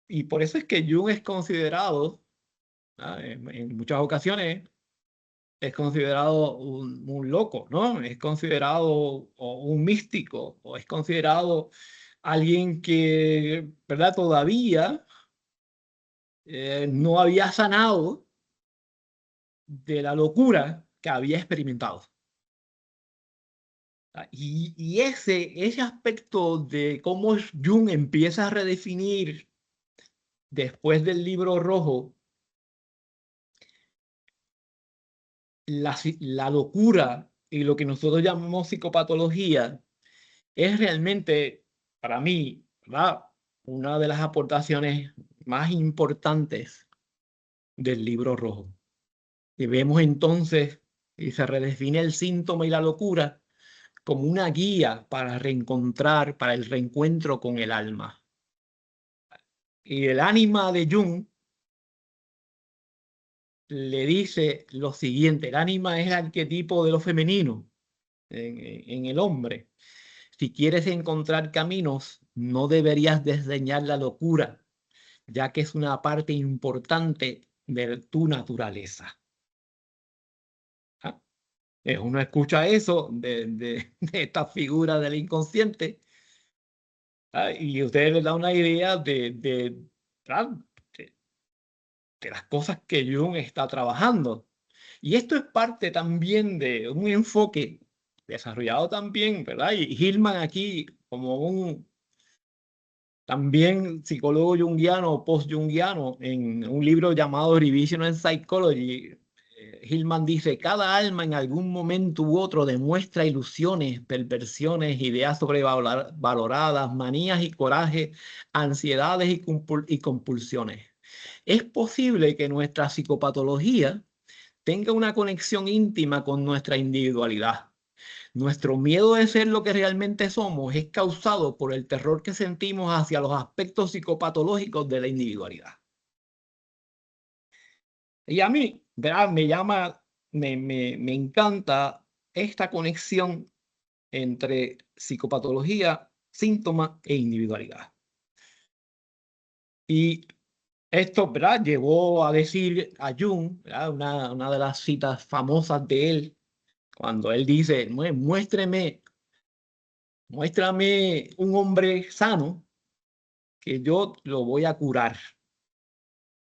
Y por eso es que Jung es considerado, en muchas ocasiones, es considerado un loco, ¿no? Es considerado un místico, o es considerado alguien que, ¿verdad?, todavía no había sanado de la locura que había experimentado. Y ese aspecto de cómo Jung empieza a redefinir después del Libro Rojo la locura y lo que nosotros llamamos psicopatología es realmente, para mí, ¿verdad?, una de las aportaciones más importantes del Libro Rojo. Y vemos entonces, y se redefine el síntoma y la locura como una guía para para el reencuentro con el alma. Y el ánima de Jung le dice lo siguiente: el ánima es el arquetipo de lo femenino en el hombre. Si quieres encontrar caminos, no deberías desdeñar la locura, ya que es una parte importante de tu naturaleza. ¿Ah? Uno escucha eso de esta figura del inconsciente, y usted le da una idea ¿verdad?, de las cosas que Jung está trabajando. Y esto es parte también de un enfoque desarrollado también, ¿verdad? Y Hillman aquí, como un también psicólogo junguiano o post-junguiano, en un libro llamado Revisional Psychology, Hillman dice: cada alma en algún momento u otro demuestra ilusiones, perversiones, ideas sobrevaloradas, manías y coraje, ansiedades y compulsiones. Es posible que nuestra psicopatología tenga una conexión íntima con nuestra individualidad. Nuestro miedo de ser lo que realmente somos es causado por el terror que sentimos hacia los aspectos psicopatológicos de la individualidad. Y a mí, ¿verdad?, me encanta esta conexión entre psicopatología, síntoma e individualidad. Y esto, ¿verdad?, llevó a decir a Jung, ¿verdad?, una de las citas famosas de él, cuando él dice: muéstrame un hombre sano que yo lo voy a curar.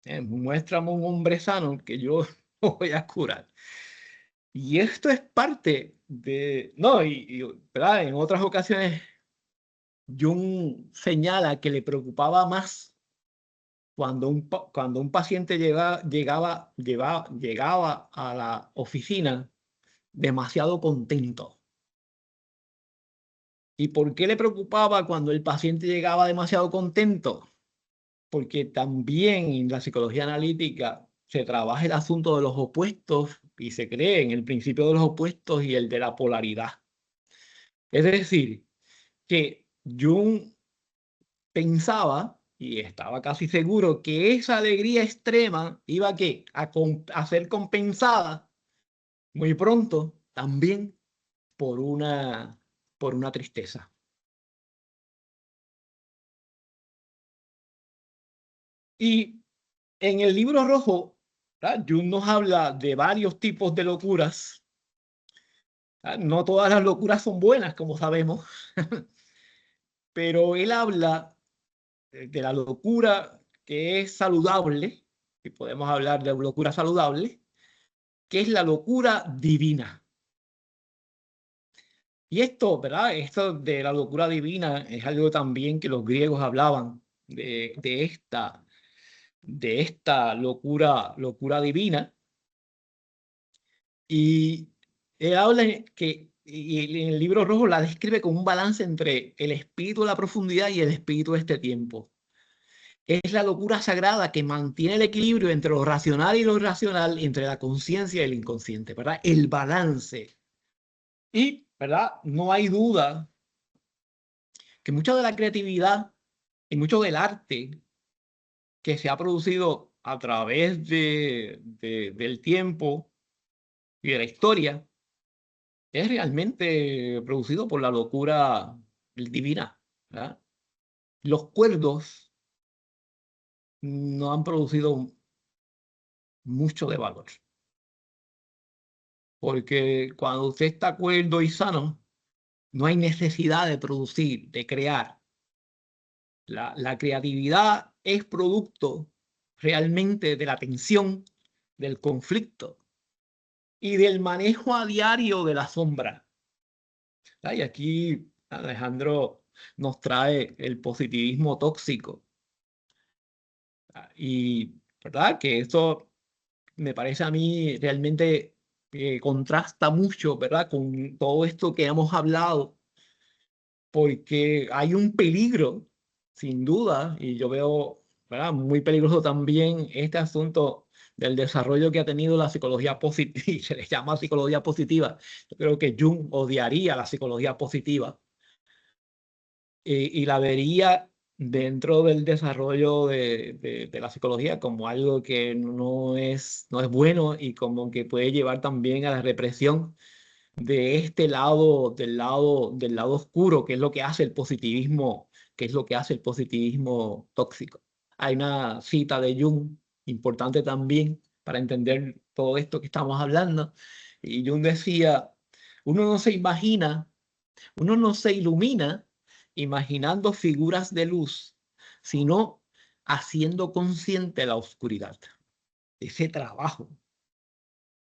Muéstrame un hombre sano que yo lo voy a curar. Y esto es parte de... No, ¿verdad?, en otras ocasiones Jung señala que le preocupaba más cuando un paciente llegaba a la oficina demasiado contento. ¿Y por qué le preocupaba cuando el paciente llegaba demasiado contento? Porque también en la psicología analítica se trabaja el asunto de los opuestos y se cree en el principio de los opuestos y el de la polaridad. Es decir, que Jung pensaba y estaba casi seguro que esa alegría extrema iba a ser compensada muy pronto también por una tristeza. Y en el Libro Rojo, ¿verdad?, Jung nos habla de varios tipos de locuras No todas las locuras son buenas, como sabemos, pero él habla de la locura que es saludable, y podemos hablar de locura saludable, que es la locura divina. Y esto, ¿verdad? Esto de la locura divina es algo también que los griegos hablaban de esta locura divina. Y él habla y en el libro rojo la describe como un balance entre el espíritu de la profundidad y el espíritu de este tiempo. Es la locura sagrada que mantiene el equilibrio entre lo racional y lo irracional, entre la conciencia y el inconsciente, ¿verdad? El balance. Y, ¿verdad? No hay duda que mucha de la creatividad y mucho del arte que se ha producido a través del tiempo y de la historia es realmente producido por la locura divina, ¿verdad? Los cuerdos no han producido mucho de valor, porque cuando usted está cuerdo y sano, no hay necesidad de producir, de crear. La creatividad es producto realmente de la tensión, del conflicto y del manejo a diario de la sombra. Y aquí Alejandro nos trae el positivismo tóxico. Y, ¿verdad? Que esto me parece a mí realmente contrasta mucho, ¿verdad? Con todo esto que hemos hablado, porque hay un peligro, sin duda, y yo veo, ¿verdad? Muy peligroso también este asunto del desarrollo que ha tenido la psicología positiva, y se le llama psicología positiva. Yo creo que Jung odiaría la psicología positiva y la vería dentro del desarrollo de la psicología como algo que no es bueno y como que puede llevar también a la represión de este lado, del lado oscuro, que es lo que hace el positivismo, que es lo que hace el positivismo tóxico. Hay una cita de Jung importante también para entender todo esto que estamos hablando. Y Jung decía, uno no se imagina, uno no se ilumina imaginando figuras de luz, sino haciendo consciente la oscuridad. Ese trabajo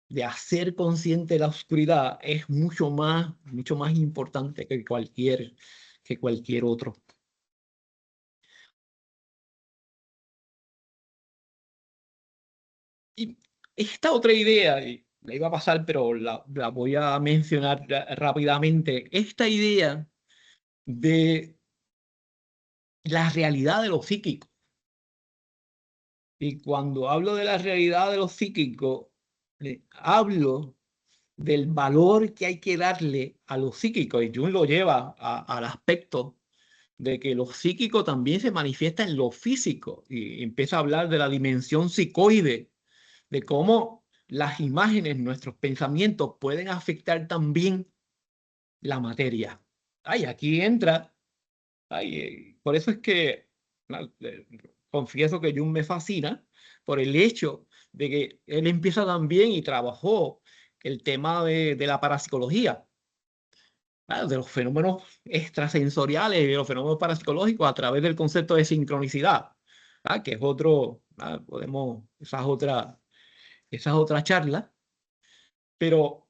de hacer consciente la oscuridad es mucho más importante que cualquier otro. Y esta otra idea, y la iba a pasar, pero la voy a mencionar rápidamente. Esta idea de la realidad de lo psíquico. Y cuando hablo de la realidad de lo psíquico, hablo del valor que hay que darle a lo psíquico. Y Jung lo lleva al aspecto de que lo psíquico también se manifiesta en lo físico. Y empieza a hablar de la dimensión psicoide, de cómo las imágenes, nuestros pensamientos pueden afectar también la materia. Ay, aquí entra. Por eso es que confieso que Jung me fascina por el hecho de que él empieza también y trabajó el tema de la parapsicología, de los fenómenos extrasensoriales y de los fenómenos parapsicológicos a través del concepto de sincronicidad, que es otro, esa es otra charla, pero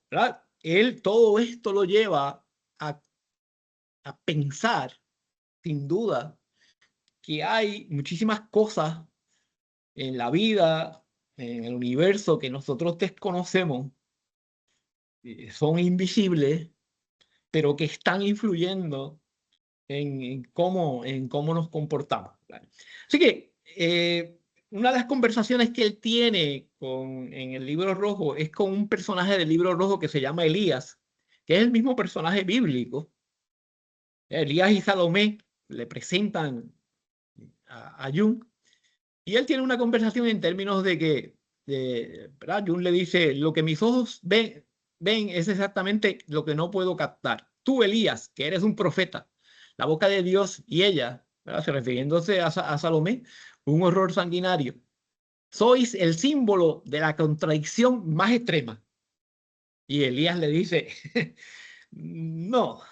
él todo esto lo lleva a pensar, sin duda, que hay muchísimas cosas en la vida, en el universo que nosotros desconocemos, son invisibles, pero que están influyendo en cómo nos comportamos. Así que una de las conversaciones que él tiene en el libro rojo es con un personaje del libro rojo que se llama Elías, que es el mismo personaje bíblico. Elías y Salomé le presentan a Jung y él tiene una conversación en términos de que, ¿verdad? Jung le dice, lo que mis ojos ven es exactamente lo que no puedo captar. Tú, Elías, que eres un profeta, la boca de Dios y ella, ¿verdad? Refiriéndose a Salomé, un horror sanguinario. Sois el símbolo de la contradicción más extrema. Y Elías le dice, no,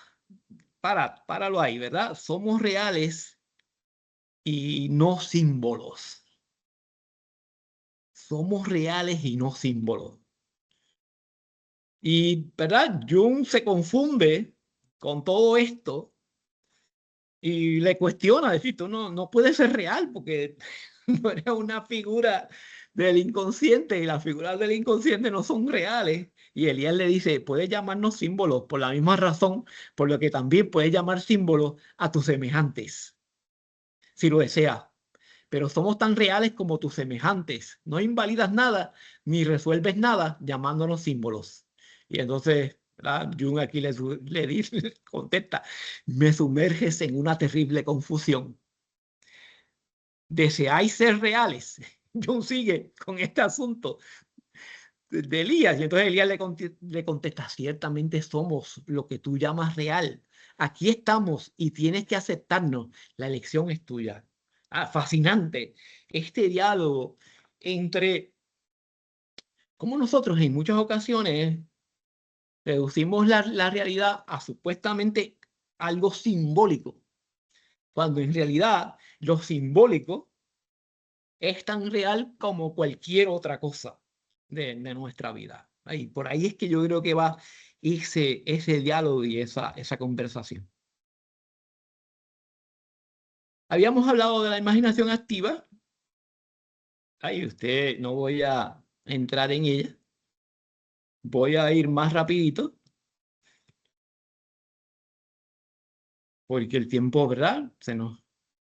páralo ahí, ¿verdad? Somos reales y no símbolos. Somos reales y no símbolos. Y, ¿verdad? Jung se confunde con todo esto y le cuestiona, decir, tú no puedes ser real porque no eres una figura del inconsciente y las figuras del inconsciente no son reales. Y Elías le dice, puedes llamarnos símbolos por la misma razón por lo que también puedes llamar símbolos a tus semejantes, si lo deseas. Pero somos tan reales como tus semejantes. No invalidas nada ni resuelves nada llamándonos símbolos. Y entonces, ¿verdad? Jung aquí le dice, contesta, me sumerges en una terrible confusión. ¿Deseáis ser reales? Jung sigue con este asunto de Elías. Y entonces Elías le contesta, ciertamente somos lo que tú llamas real. Aquí estamos y tienes que aceptarnos. La elección es tuya. Fascinante este diálogo entre cómo nosotros en muchas ocasiones reducimos la realidad a supuestamente algo simbólico, cuando en realidad lo simbólico es tan real como cualquier otra cosa de nuestra vida. Y por ahí es que yo creo que va ese diálogo y esa conversación. Habíamos hablado de la imaginación activa. Ay, usted, no voy a entrar en ella. Voy a ir más rapidito. Porque el tiempo, ¿verdad? Se nos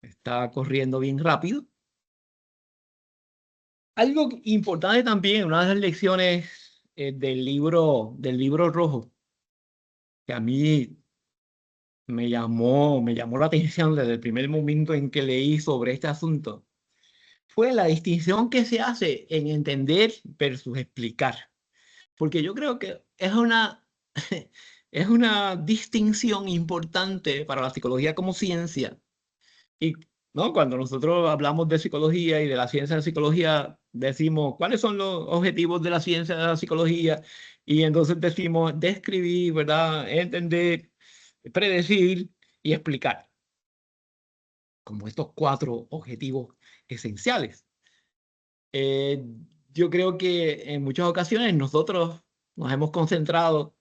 está corriendo bien rápido. Algo importante también, una de las lecciones del libro rojo, que a mí me llamó la atención desde el primer momento en que leí sobre este asunto, fue la distinción que se hace en entender versus explicar. Porque yo creo que es es una distinción importante para la psicología como ciencia. Y ¿no? Cuando nosotros hablamos de psicología y de la ciencia de psicología, decimos cuáles son los objetivos de la ciencia de la psicología y entonces decimos describir, ¿verdad? Entender, predecir y explicar, como estos 4 objetivos esenciales. Eh, yo creo que en muchas ocasiones nosotros nos hemos concentrado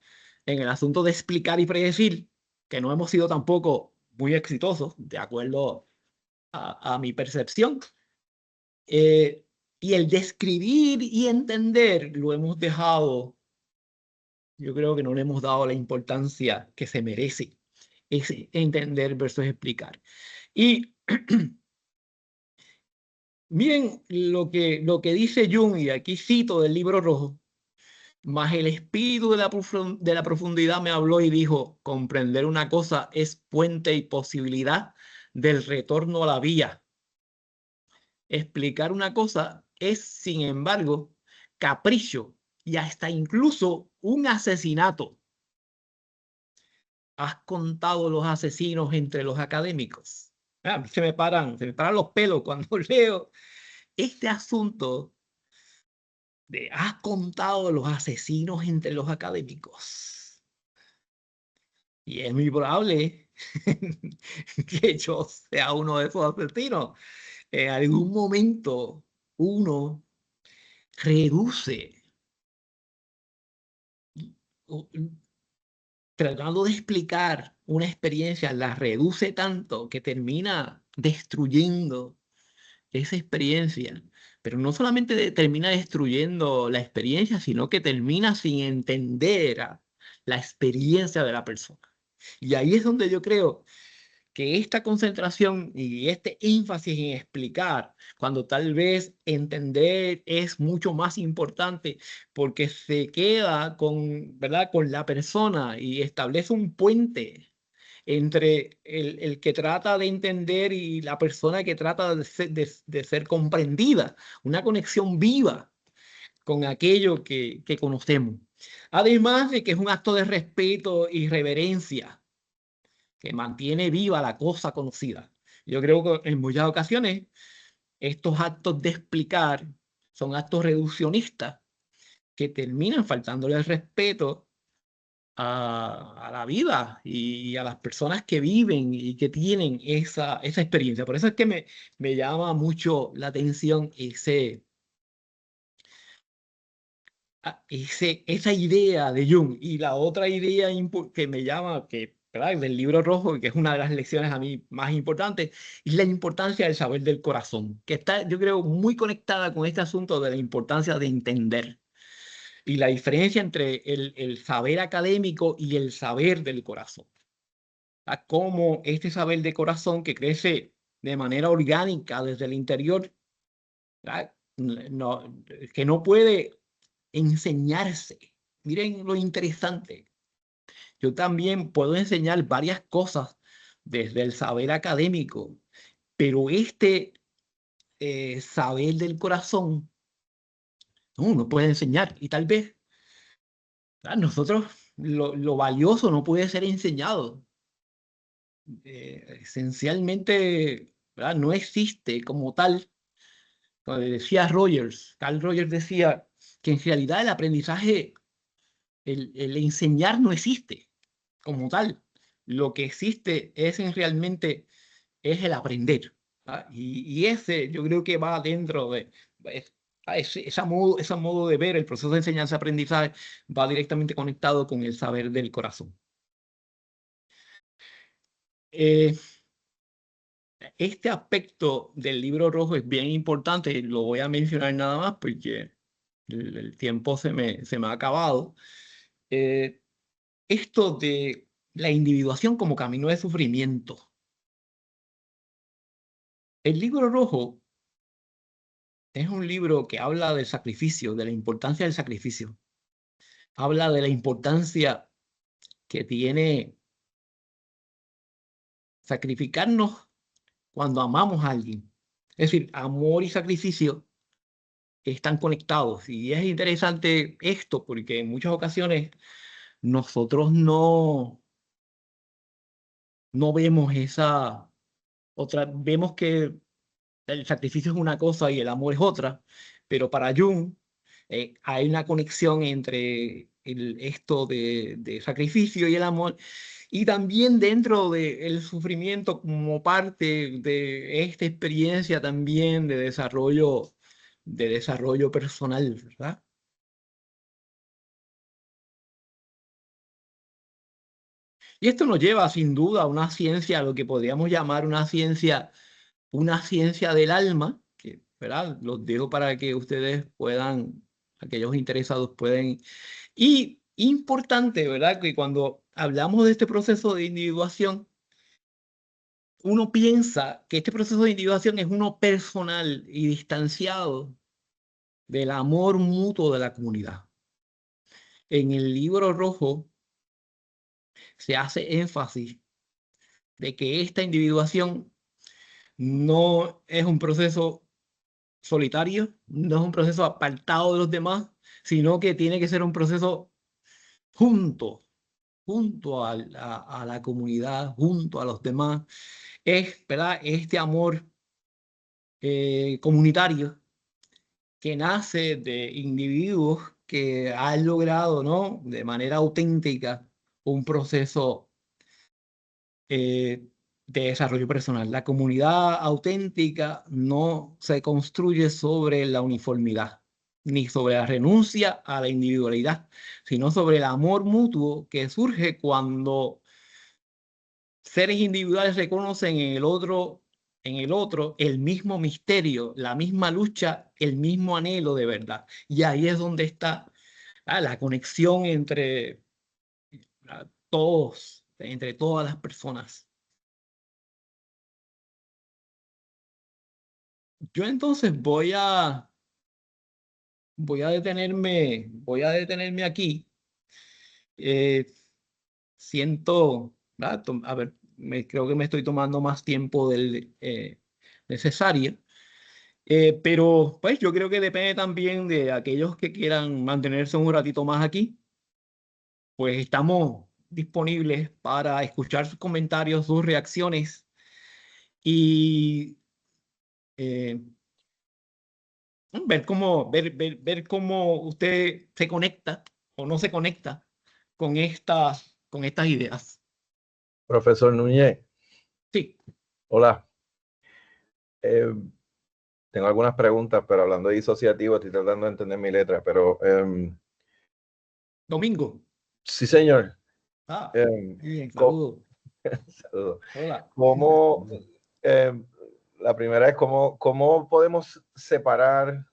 en el asunto de explicar y predecir, que no hemos sido tampoco muy exitosos, de acuerdo a mi percepción. Y el describir y entender lo hemos dejado, yo creo que no le hemos dado la importancia que se merece, es entender versus explicar. Y miren lo que dice Jung, y aquí cito del libro rojo, mas el espíritu de la profundidad me habló y dijo, comprender una cosa es puente y posibilidad del retorno a la vía. Explicar una cosa es, sin embargo, capricho y hasta incluso un asesinato. ¿Has contado los asesinos entre los académicos? A mí se me paran los pelos cuando leo este asunto de ¿has contado los asesinos entre los académicos? Y es muy probable que yo sea uno de esos asesinos. En algún momento uno reduce tratando de explicar una experiencia, la reduce tanto que termina destruyendo esa experiencia. Pero no solamente termina destruyendo la experiencia, sino que termina sin entender la experiencia de la persona. Y ahí es donde yo creo que esta concentración y este énfasis en explicar, cuando tal vez entender es mucho más importante, porque se queda con, ¿verdad?, con la persona y establece un puente entre el que trata de entender y la persona que trata de ser comprendida, una conexión viva con aquello que conocemos. Además de que es un acto de respeto y reverencia que mantiene viva la cosa conocida. Yo creo que en muchas ocasiones estos actos de explicar son actos reduccionistas que terminan faltándole el respeto a la vida y a las personas que viven y que tienen esa experiencia. Por eso es que me llama mucho la atención esa idea de Jung. Y la otra idea que me llama, ¿verdad? Del libro rojo, que es una de las lecciones a mí más importantes, es la importancia del saber del corazón, que está, yo creo, muy conectada con este asunto de la importancia de entender y la diferencia entre el saber académico y el saber del corazón. A cómo este saber de corazón que crece de manera orgánica desde el interior, ¿verdad? No, que no puede enseñarse. Miren lo interesante. Yo también puedo enseñar varias cosas desde el saber académico, pero este saber del corazón no puede enseñar. Y tal vez nosotros lo valioso no puede ser enseñado. Esencialmente, ¿verdad? No existe como tal. Como decía Carl Rogers decía que en realidad el aprendizaje, el enseñar no existe como tal. Lo que existe realmente es el aprender. Y ese yo creo que va dentro de ese modo de ver el proceso de enseñanza-aprendizaje, va directamente conectado con el saber del corazón. Este aspecto del libro rojo es bien importante, lo voy a mencionar nada más porque el tiempo se me ha acabado. Esto de la individuación como camino de sufrimiento. El libro rojo es un libro que habla del sacrificio, de la importancia del sacrificio. Habla de la importancia que tiene sacrificarnos cuando amamos a alguien. Es decir, amor y sacrificio están conectados. Y es interesante esto porque en muchas ocasiones nosotros no vemos vemos que el sacrificio es una cosa y el amor es otra, pero para Jung hay una conexión entre esto de sacrificio y el amor, y también dentro del sufrimiento como parte de esta experiencia también de desarrollo personal, ¿verdad? Y esto nos lleva sin duda a una ciencia, a lo que podríamos llamar una ciencia del alma, que, ¿verdad? Los dejo para que ustedes puedan, aquellos interesados pueden. Y importante, ¿verdad? Que cuando hablamos de este proceso de individuación, uno piensa que este proceso de individuación es uno personal y distanciado del amor mutuo de la comunidad. En el libro rojo se hace énfasis de que esta individuación no es un proceso solitario, no es un proceso apartado de los demás, sino que tiene que ser un proceso junto a la comunidad, junto a los demás. Es, ¿verdad? Este amor comunitario que nace de individuos que han logrado, ¿no? De manera auténtica un proceso de desarrollo personal. La comunidad auténtica no se construye sobre la uniformidad, ni sobre la renuncia a la individualidad, sino sobre el amor mutuo que surge cuando seres individuales reconocen en el otro el mismo misterio, la misma lucha, el mismo anhelo de verdad. Y ahí es donde está la conexión entre todos, entre todas las personas. Yo entonces voy a detenerme aquí. Siento, ¿verdad? A ver, creo que me estoy tomando más tiempo del necesario. Pero pues yo creo que depende también de aquellos que quieran mantenerse un ratito más aquí. Pues estamos disponibles para escuchar sus comentarios, sus reacciones y ver cómo usted se conecta o no se conecta con estas ideas. Profesor Núñez, Sí, hola. Tengo algunas preguntas, pero hablando de disociativo, estoy tratando de entender mi letra, pero Domingo. sí, señor. Ah, bien, ¿Cómo, saludos. saludos. Hola. ¿Cómo, la primera es cómo podemos separar,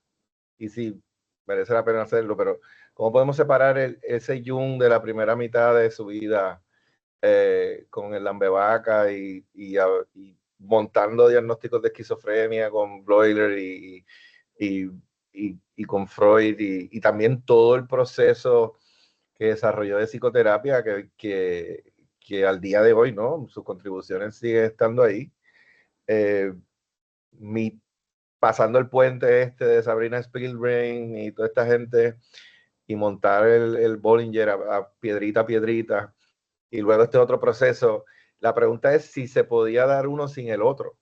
y si merece la pena hacerlo, pero cómo podemos separar ese Jung de la primera mitad de su vida con el Lambevaca y montando diagnósticos de esquizofrenia con Bloiler y con Freud y también todo el proceso que desarrolló de psicoterapia que al día de hoy, ¿no? Sus contribuciones siguen estando ahí. Pasando el puente este de Sabrina Spielrein y toda esta gente y montar el Bollinger a piedrita a piedrita y luego este otro proceso. La pregunta es si se podía dar uno sin el otro,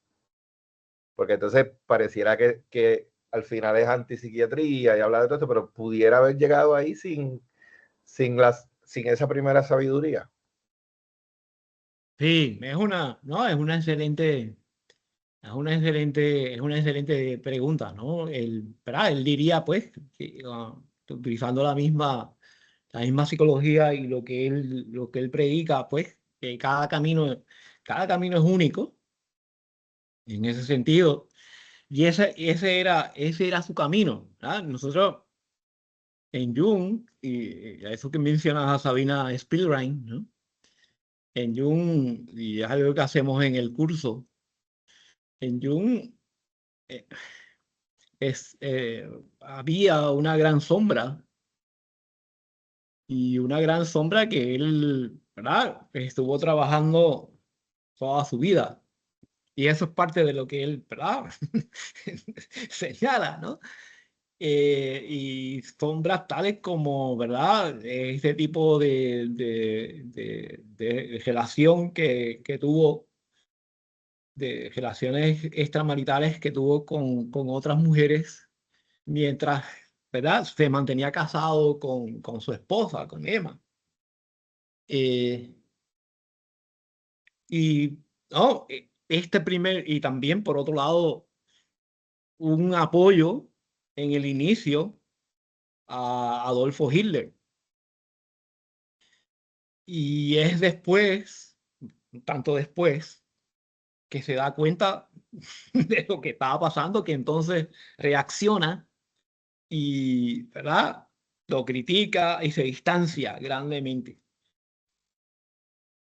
porque entonces pareciera que al final es antipsiquiatría y habla de todo esto, pero pudiera haber llegado ahí sin esa primera sabiduría. Sí, no, es una excelente pregunta, ¿no? ¿Verdad? Él diría, pues, que, utilizando la misma psicología y lo que él predica, pues, que cada camino es único en ese sentido. Y ese era su camino, ¿verdad? Nosotros en Jung, y a eso que mencionas a Sabina Spielrein, ¿no? En Jung, y es algo que hacemos en el curso, en Jung eh, había una gran sombra y una gran sombra que él, ¿verdad? Estuvo trabajando toda su vida. Y eso es parte de lo que él, ¿verdad? señala, ¿no? Y sombras tales como, ¿verdad? Este tipo de relación que tuvo, de relaciones extramaritales que tuvo con otras mujeres mientras, ¿verdad? Se mantenía casado con su esposa, con Emma. Eh, y, no, y también por otro lado, un apoyo en el inicio a Adolfo Hitler. Y es después, tanto después, que se da cuenta de lo que estaba pasando, que entonces reacciona y, ¿verdad? Lo critica y se distancia grandemente.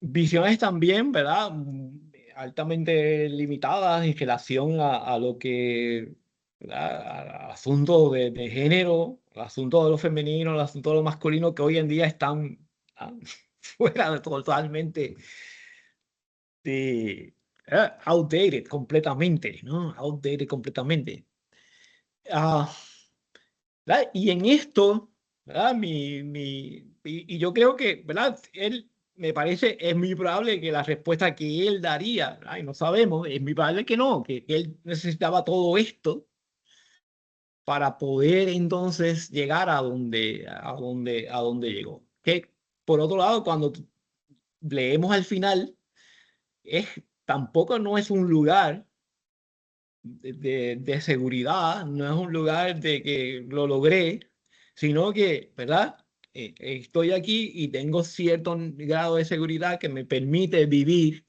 Visiones también, ¿verdad? Altamente limitadas en relación a lo que, ¿verdad? Al asunto de género, al asunto de lo femenino, al asunto de lo masculino, que hoy en día están fuera de totalmente de outdated completamente, ¿no? Outdated completamente. Ah, ¿verdad? Y en esto, ¿verdad? Y yo creo que, ¿verdad? Él, me parece, es muy probable que la respuesta que él daría, ¿verdad? Y no sabemos, es muy probable que no, que él necesitaba todo esto para poder entonces llegar a donde llegó. Que, por otro lado, cuando leemos al final, es, tampoco no es un lugar de seguridad, no es un lugar de que lo logré, sino que, ¿verdad? Estoy aquí y tengo cierto grado de seguridad que me permite vivir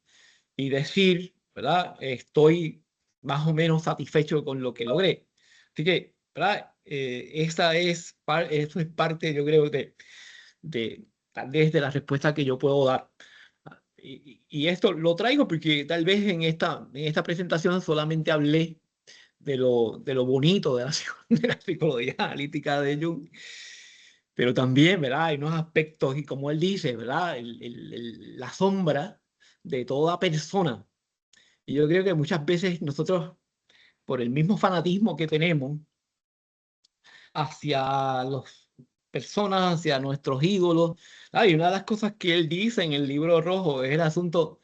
y decir, ¿verdad? Estoy más o menos satisfecho con lo que logré. Así que, ¿verdad? Eso es parte, yo creo, tal vez de la respuesta que yo puedo dar. Y esto lo traigo porque tal vez en esta presentación solamente hablé de lo bonito de de la psicología analítica de Jung, pero también, ¿verdad? Hay unos aspectos, y como él dice, ¿verdad? La sombra de toda persona. Y yo creo que muchas veces nosotros, por el mismo fanatismo que tenemos hacia las personas, hacia nuestros ídolos, y una de las cosas que él dice en el libro rojo es el asunto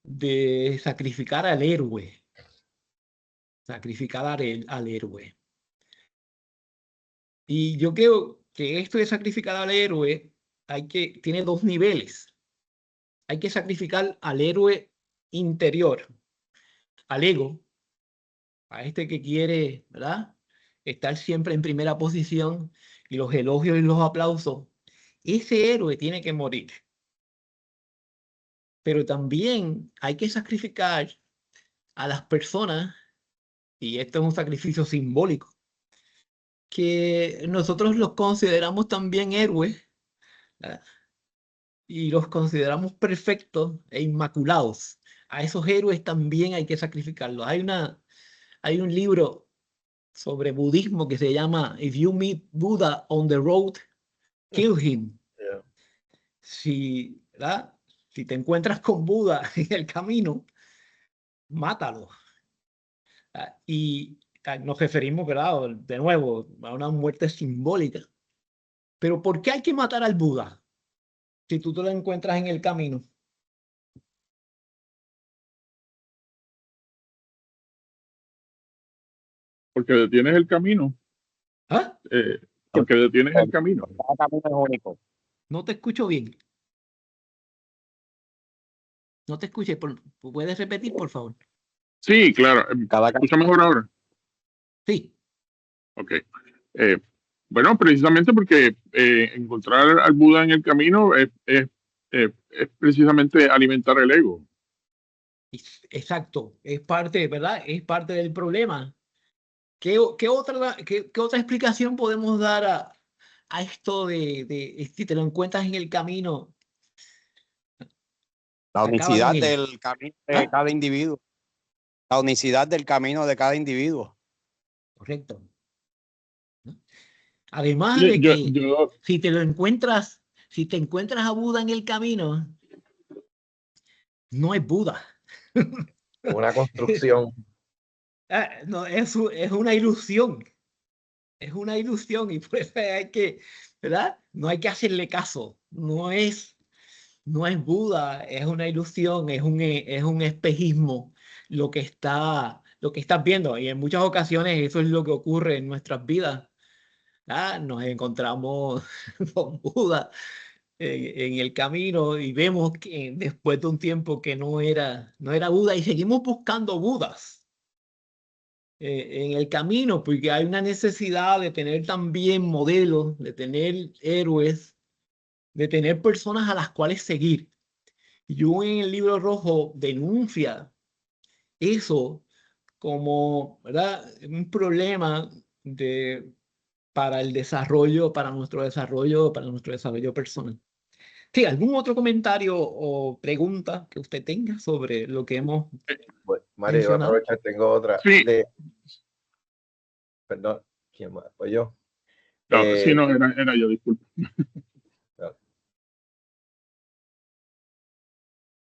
de sacrificar al héroe, sacrificar al héroe. Y yo creo que esto de sacrificar al héroe tiene dos niveles. Hay que sacrificar al héroe interior, al ego, a este que quiere, ¿verdad?, estar siempre en primera posición y los elogios y los aplausos. Ese héroe tiene que morir. Pero también hay que sacrificar a las personas, y esto es un sacrificio simbólico, que nosotros los consideramos también héroes, ¿verdad?, y los consideramos perfectos e inmaculados. A esos héroes también hay que sacrificarlos. Hay un libro sobre budismo que se llama If You Meet Buddha on the Road, Kill Him. Yeah. ¿Verdad? Si te encuentras con Buda en el camino, mátalo. Y nos referimos, ¿verdad?, de nuevo, a una muerte simbólica. Pero ¿por qué hay que matar al Buda si tú te lo encuentras en el camino? Porque detienes el camino. ¿Ah? Porque detienes el camino. Cada camino es único. No te escucho bien. No te escuché. ¿Puedes repetir, por favor? Sí, claro. Cada ¿Escucha mejor ahora? Sí. Ok. Bueno, precisamente porque encontrar al Buda en el camino es precisamente alimentar el ego. Exacto. Es parte, ¿verdad? Es parte del problema. ¿Qué otra explicación podemos dar a esto de si te lo encuentras en el camino? La Acaba unicidad con él. del camino de cada individuo. La unicidad del camino de cada individuo. Correcto. ¿No? Además de que Yo, si te encuentras a Buda en el camino, no es Buda. Una construcción. No, es una ilusión. Es una ilusión y por eso hay que, ¿verdad? No hay que hacerle caso. No es Buda, es una ilusión, es un espejismo lo que estás viendo. Y en muchas ocasiones eso es lo que ocurre en nuestras vidas. Nos encontramos con Buda en el camino y vemos que después de un tiempo que no era Buda y seguimos buscando Budas en el camino, porque hay una necesidad de tener también modelos, de tener héroes, de tener personas a las cuales seguir. Yo en el libro rojo denuncia eso como, ¿verdad?, un problema para el desarrollo, para nuestro desarrollo personal. Sí, ¿algún otro comentario o pregunta que usted tenga sobre lo que hemos Bueno, Mario, yo voy a mencionado? aprovechar, tengo otra. Sí. Perdón, ¿quién más? Pues yo. no, sí, no, era yo, disculpe.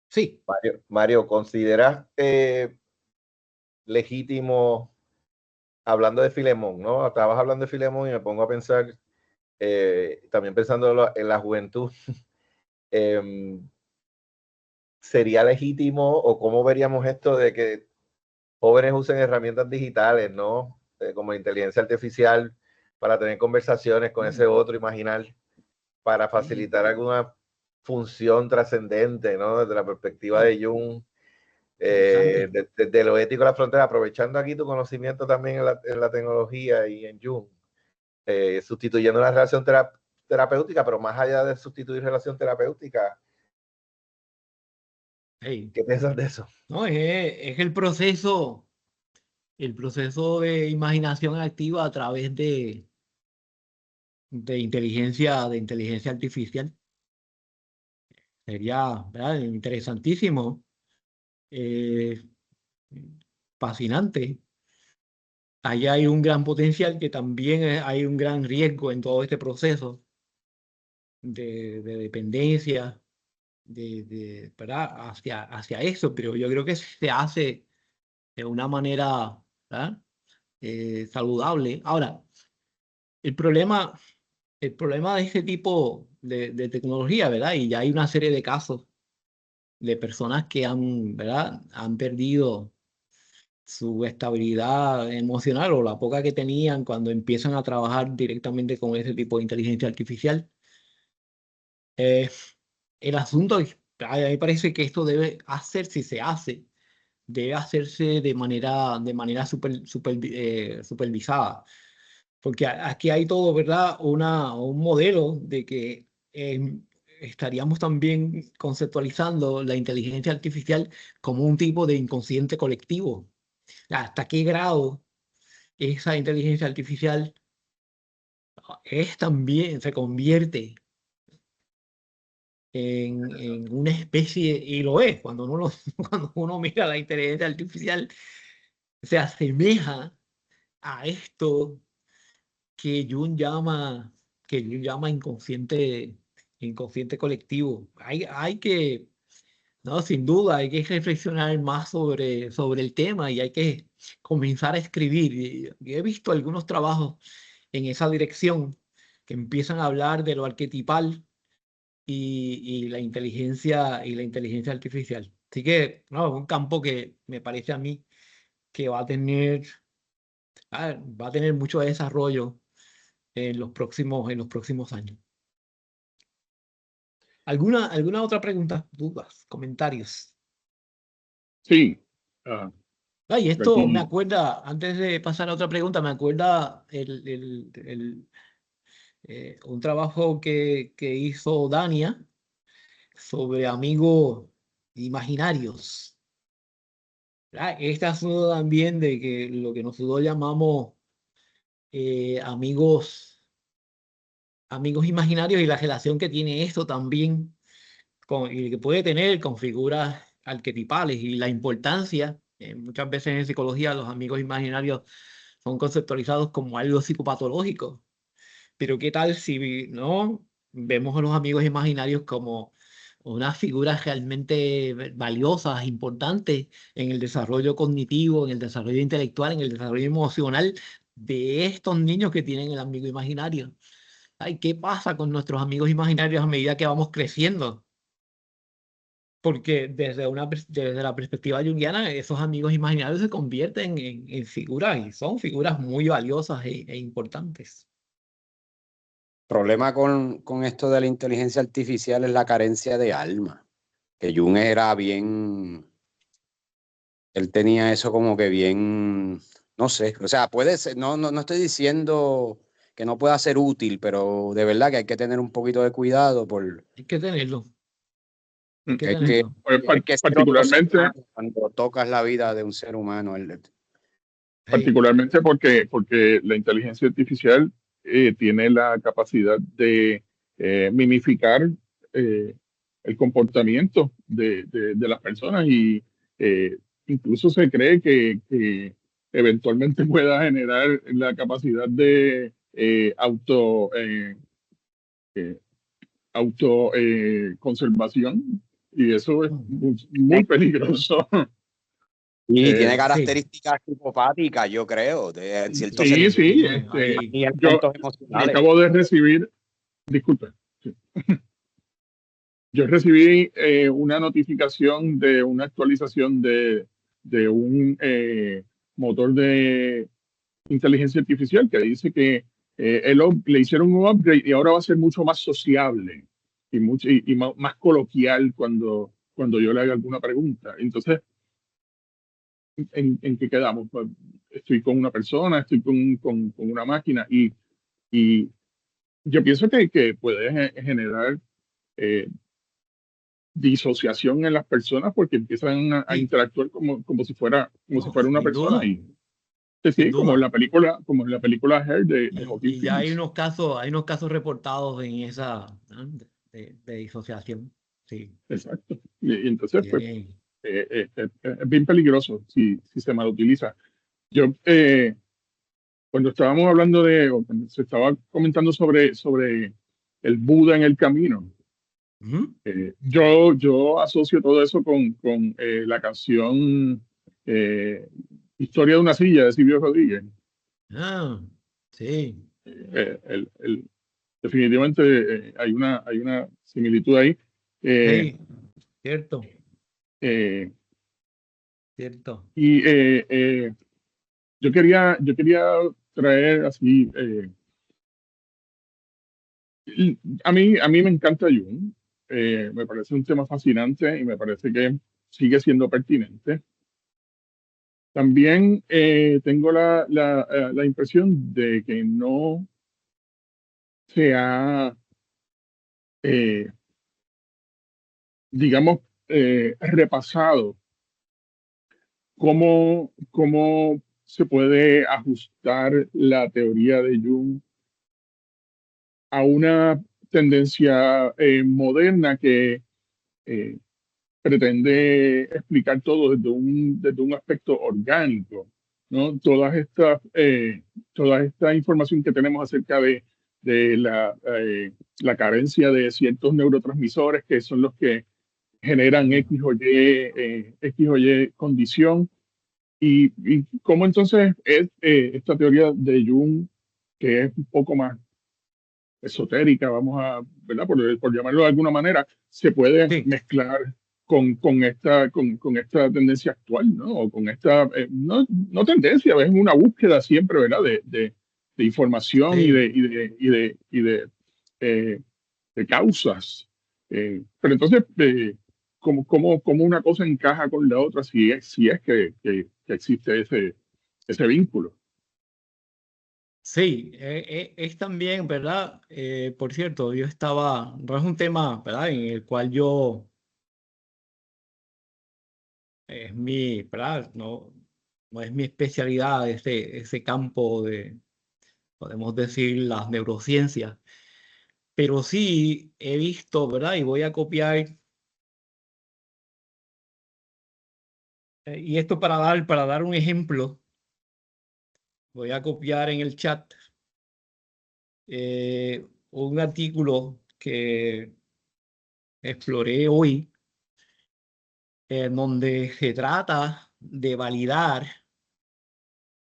Sí. Mario, ¿consideras legítimo, hablando de Filemón, ¿no? Estabas hablando de Filemón y me pongo a pensar, también pensando en la juventud, ¿sería legítimo o cómo veríamos esto de que jóvenes usen herramientas digitales, ¿no? Como inteligencia artificial para tener conversaciones con ese otro imaginar, para facilitar alguna función trascendente, ¿no? Desde la perspectiva de Jung, desde lo ético de la frontera, aprovechando aquí tu conocimiento también en la tecnología y en Jung, sustituyendo la relación terapéutica, pero más allá de sustituir relación terapéutica, ¿qué piensas de eso? No, es el proceso de imaginación activa a través de inteligencia artificial. Sería, ¿verdad?, interesantísimo, fascinante. Ahí hay un gran potencial, que también hay un gran riesgo en todo este proceso de dependencia, ¿verdad?, hacia eso, pero yo creo que se hace de una manera, ¿verdad?, saludable. Ahora, el problema de este tipo de tecnología, ¿verdad? Y ya hay una serie de casos de personas que han, ¿verdad?, han perdido su estabilidad emocional o la poca que tenían cuando empiezan a trabajar directamente con ese tipo de inteligencia artificial. El asunto es, a mí me parece que esto debe hacer, si se hace, debe hacerse de manera supervisada. Porque aquí hay todo, ¿verdad? Un modelo de que estaríamos también conceptualizando la inteligencia artificial como un tipo de inconsciente colectivo. ¿Hasta qué grado esa inteligencia artificial se convierte en una especie, y lo es, cuando uno mira la inteligencia artificial, se asemeja a esto que Jung llama inconsciente colectivo. Hay que, no, sin duda, hay que reflexionar más sobre el tema y hay que comenzar a escribir. Y he visto algunos trabajos en esa dirección que empiezan a hablar de lo arquetipal y la inteligencia artificial. Así que, no, es un campo que me parece a mí que va a tener mucho desarrollo en los próximos años. ¿Alguna otra pregunta, dudas, comentarios? Sí. Y esto me Aquí, acuerda, antes de pasar a otra pregunta, me acuerda un trabajo que hizo Dania sobre amigos imaginarios. Este asunto también de que lo que nosotros llamamos amigos imaginarios y la relación que tiene esto también y que puede tener con figuras arquetipales y la importancia, muchas veces en psicología los amigos imaginarios son conceptualizados como algo psicopatológico, pero ¿qué tal si no vemos a los amigos imaginarios como unas figuras realmente valiosas, importantes en el desarrollo cognitivo, en el desarrollo intelectual, en el desarrollo emocional de estos niños que tienen el amigo imaginario? Ay, ¿qué pasa con nuestros amigos imaginarios a medida que vamos creciendo? Porque desde la perspectiva junguiana, esos amigos imaginarios se convierten en figuras y son figuras muy valiosas e importantes. Problema con esto de la inteligencia artificial es la carencia de alma. Que Jung era bien, él tenía eso como que bien, no sé, o sea, puede ser, no estoy diciendo que no pueda ser útil, pero de verdad que hay que tener un poquito de cuidado por, Hay que tenerlo. Hay que es que, tenerlo. pues, hay que ser otro ser particularmente, humano cuando tocas la vida de un ser humano. Hey, porque la inteligencia artificial tiene la capacidad de mimificar eh, el comportamiento de las personas y eh, incluso se cree que eventualmente pueda generar la capacidad de eh, conservación, y eso es muy peligroso. Y tiene sí, características psicopáticas, yo creo, en cierto Sí, sentido, sí, ahí, y yo, elementos yo emocionales. acabo de recibir, disculpe, sí. Yo recibí una notificación de una actualización de un motor de inteligencia artificial que dice que le hicieron un upgrade y ahora va a ser mucho más sociable y más coloquial cuando yo le haga alguna pregunta. Entonces, ¿en qué quedamos? Pues, estoy con una persona, estoy con una máquina y yo pienso que puede generar eh, disociación en las personas porque empiezan a sí, interactuar como si fuera una sin persona duda, y sí, sin sí, como en duda. la película Hair de Joaquin Y ya hay Phoenix. unos casos reportados en esa, ¿no? de disociación. Sí, Exacto. Y entonces, pues, sí. es bien peligroso si se mal utiliza. Yo, cuando estábamos hablando o cuando se estaba comentando sobre el Buda en el camino, Ujú. yo asocio todo eso con la canción Historia de una silla de Silvio Rodríguez. Ah, sí. Definitivamente hay una similitud ahí. Eh, Hey, cierto. eh, cierto. Y yo quería traer así, a mí me encanta Jung, me parece un tema fascinante y me parece que sigue siendo pertinente. También tengo la impresión de que no se ha, eh, digamos, repasado cómo se puede ajustar la teoría de Jung a una tendencia moderna que eh, pretende explicar todo desde un aspecto orgánico, ¿no? Toda esta información que tenemos acerca de la carencia de ciertos neurotransmisores que son los que generan X o Y condición. Y cómo entonces es esta teoría de Jung, que es un poco más esotérica, vamos a, ¿verdad? Por llamarlo de alguna manera, se puede Sí, mezclar con esta tendencia actual, ¿no? O con esta, no tendencia, es una búsqueda siempre, ¿verdad? De información sí. eh, de causas. Pero entonces, ¿cómo una cosa encaja con la otra si es que existe ese vínculo? Sí, es también, ¿verdad? Por cierto, no es un tema, ¿verdad? En el cual ¿verdad? No es mi especialidad ese campo podemos decir, las neurociencias, pero sí he visto, ¿verdad? Y voy a copiar, y esto para dar un ejemplo, voy a copiar en el chat un artículo que exploré hoy, en donde se trata de validar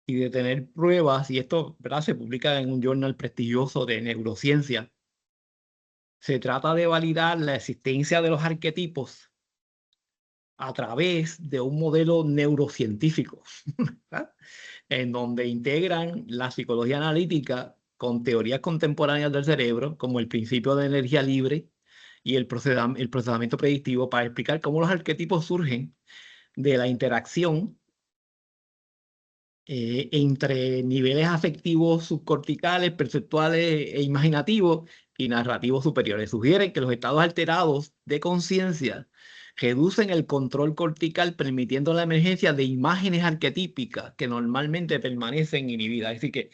y de tener pruebas, y esto, ¿verdad? Se publica en un journal prestigioso de neurociencia. Se trata de validar la existencia de los arquetipos a través de un modelo neurocientífico, ¿verdad? En donde integran la psicología analítica con teorías contemporáneas del cerebro, como el principio de energía libre y el procesamiento predictivo, para explicar cómo los arquetipos surgen de la interacción entre niveles afectivos subcorticales, perceptuales e imaginativos y narrativos superiores. Sugieren que los estados alterados de conciencia reducen el control cortical, permitiendo la emergencia de imágenes arquetípicas que normalmente permanecen inhibidas. Es decir, que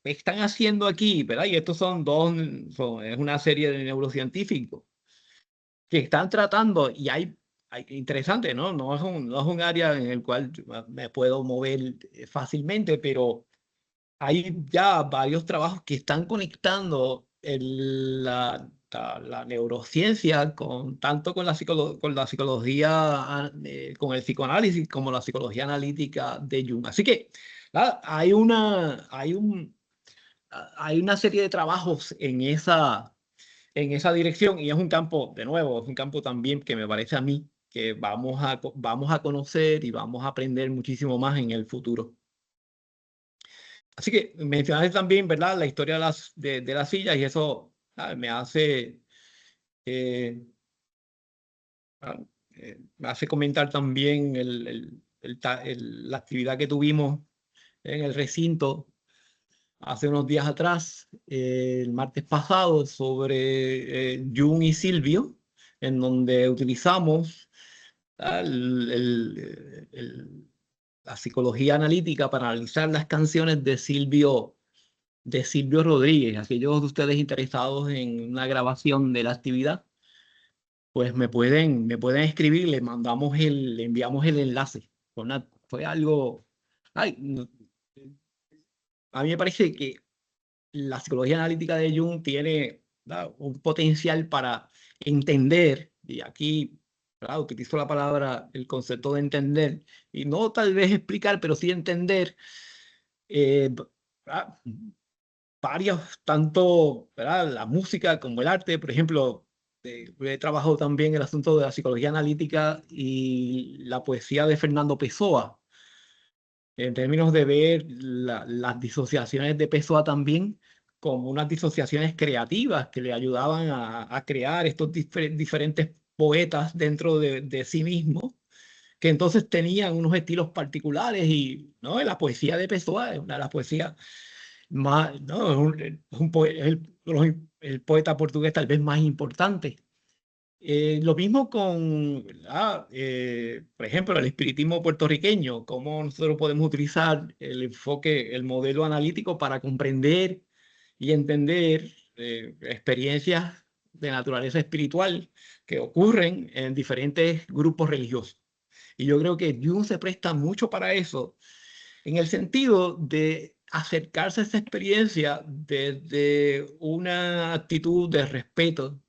están haciendo aquí, ¿verdad? Y estos es una serie de neurocientíficos que están tratando, y interesante, ¿no? No es un área en el cual yo me puedo mover fácilmente, pero hay ya varios trabajos que están conectando la neurociencia tanto con con la psicología, con el psicoanálisis, como la psicología analítica de Jung. Así que nada, hay una serie de trabajos en esa dirección, y es un campo, de nuevo, es un campo también que me parece a mí que vamos a conocer y vamos a aprender muchísimo más en el futuro. Así que mencionaste también, ¿verdad? La historia de las sillas, y eso me hace eh, ah, me hace comentar también la actividad que tuvimos en el recinto hace unos días atrás, el martes pasado, sobre Jung y Silvio, en donde utilizamos la psicología analítica para analizar las canciones de Silvio Rodríguez. Aquellos de ustedes interesados en una grabación de la actividad, pues me pueden escribir, le enviamos el enlace. Fue algo, ay, a mí me parece que la psicología analítica de Jung tiene, ¿verdad?, un potencial para entender, y aquí, ¿verdad?, utilizo la palabra, el concepto de entender, y no tal vez explicar, pero sí entender ¿verdad?, varios, tanto, ¿verdad?, la música como el arte. Por ejemplo, he trabajado también el asunto de la psicología analítica y la poesía de Fernando Pessoa, en términos de ver las disociaciones de Pessoa también como unas disociaciones creativas que le ayudaban a crear estos diferentes poetas dentro de sí mismos, que entonces tenían unos estilos particulares. Y ¿no? La poesía de Pessoa es una de las poesías más, ¿no? es el poeta portugués tal vez más importante. Lo mismo con, por ejemplo, el espiritismo puertorriqueño, cómo nosotros podemos utilizar el enfoque, el modelo analítico para comprender y entender experiencias de naturaleza espiritual que ocurren en diferentes grupos religiosos. Y yo creo que Jung se presta mucho para eso, en el sentido de acercarse a esa experiencia desde una actitud de respeto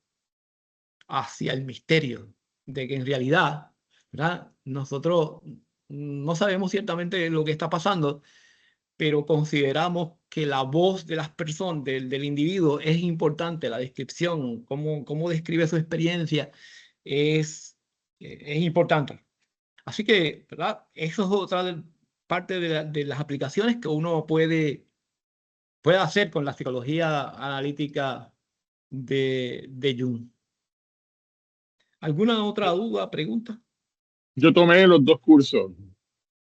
hacia el misterio, de que en realidad, ¿verdad? Nosotros no sabemos ciertamente lo que está pasando, pero consideramos que la voz de las personas, del individuo, es importante. La descripción, cómo describe su experiencia, es importante. Así que, ¿verdad? Eso es otra parte de las aplicaciones que uno puede hacer con la psicología analítica de Jung. ¿Alguna otra duda, pregunta? Yo tomé los dos cursos,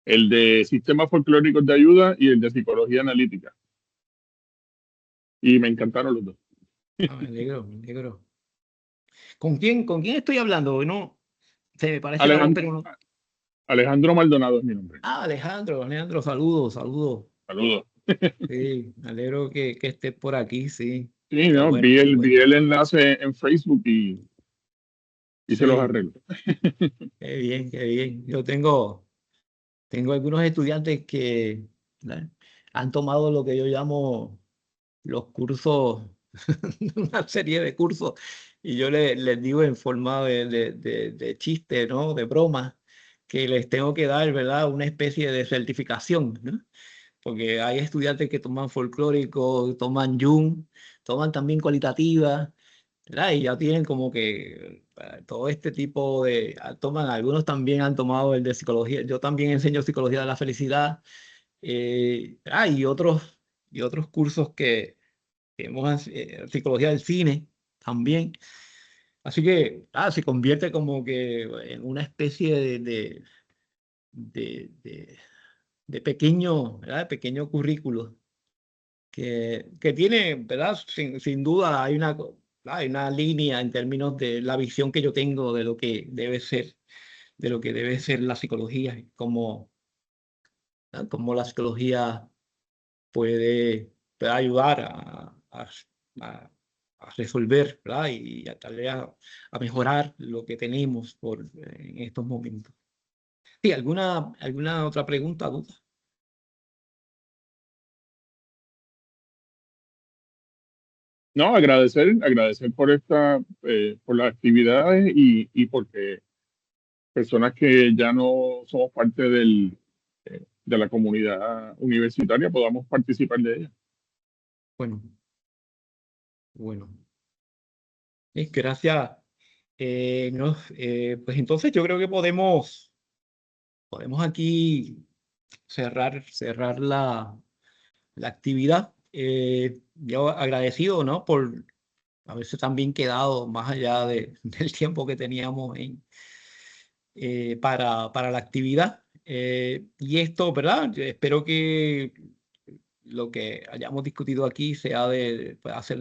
el de sistemas folclóricos de ayuda y el de psicología analítica. Y me encantaron los dos. Me alegro, me alegro. ¿Con quién estoy hablando? No, se me parece la voz, pero no. Alejandro Maldonado es mi nombre. Alejandro, saludos. Saludos. Sí, me alegro que estés por aquí, sí. Sí, no, Bueno, vi bueno. el enlace en Facebook y se los arreglo. Qué bien, qué bien. Yo tengo algunos estudiantes que, ¿verdad?, han tomado lo que yo llamo los cursos, una serie de cursos, y yo les digo en forma de chiste, ¿no? De broma, que les tengo que dar, ¿verdad?, una especie de certificación, ¿no? Porque hay estudiantes que toman folclórico, toman Jung, toman también cualitativa, ¿verdad? Y ya tienen como que todo este tipo de, algunos también han tomado el de psicología. Yo también enseño psicología de la felicidad, y otros cursos que hemos, psicología del cine también. Así que se convierte como que en una especie de pequeño, ¿verdad?, pequeño currículo que tiene, ¿verdad? Sin duda hay una línea en términos de la visión que yo tengo de lo que debe ser, la psicología, y cómo la psicología puede ayudar a- a resolver, ¿verdad? Y tal vez a mejorar lo que tenemos en estos momentos. Sí, ¿alguna otra pregunta, duda? No, agradecer por por las actividades y porque personas que ya no somos parte de la comunidad universitaria podamos participar de ella. Bueno. Gracias. No, pues entonces yo creo que podemos aquí cerrar la actividad. Yo agradecido, ¿no?, por haberse también quedado más allá del tiempo que teníamos para la actividad. Y esto, ¿verdad? Yo espero que lo que hayamos discutido aquí sea de hacer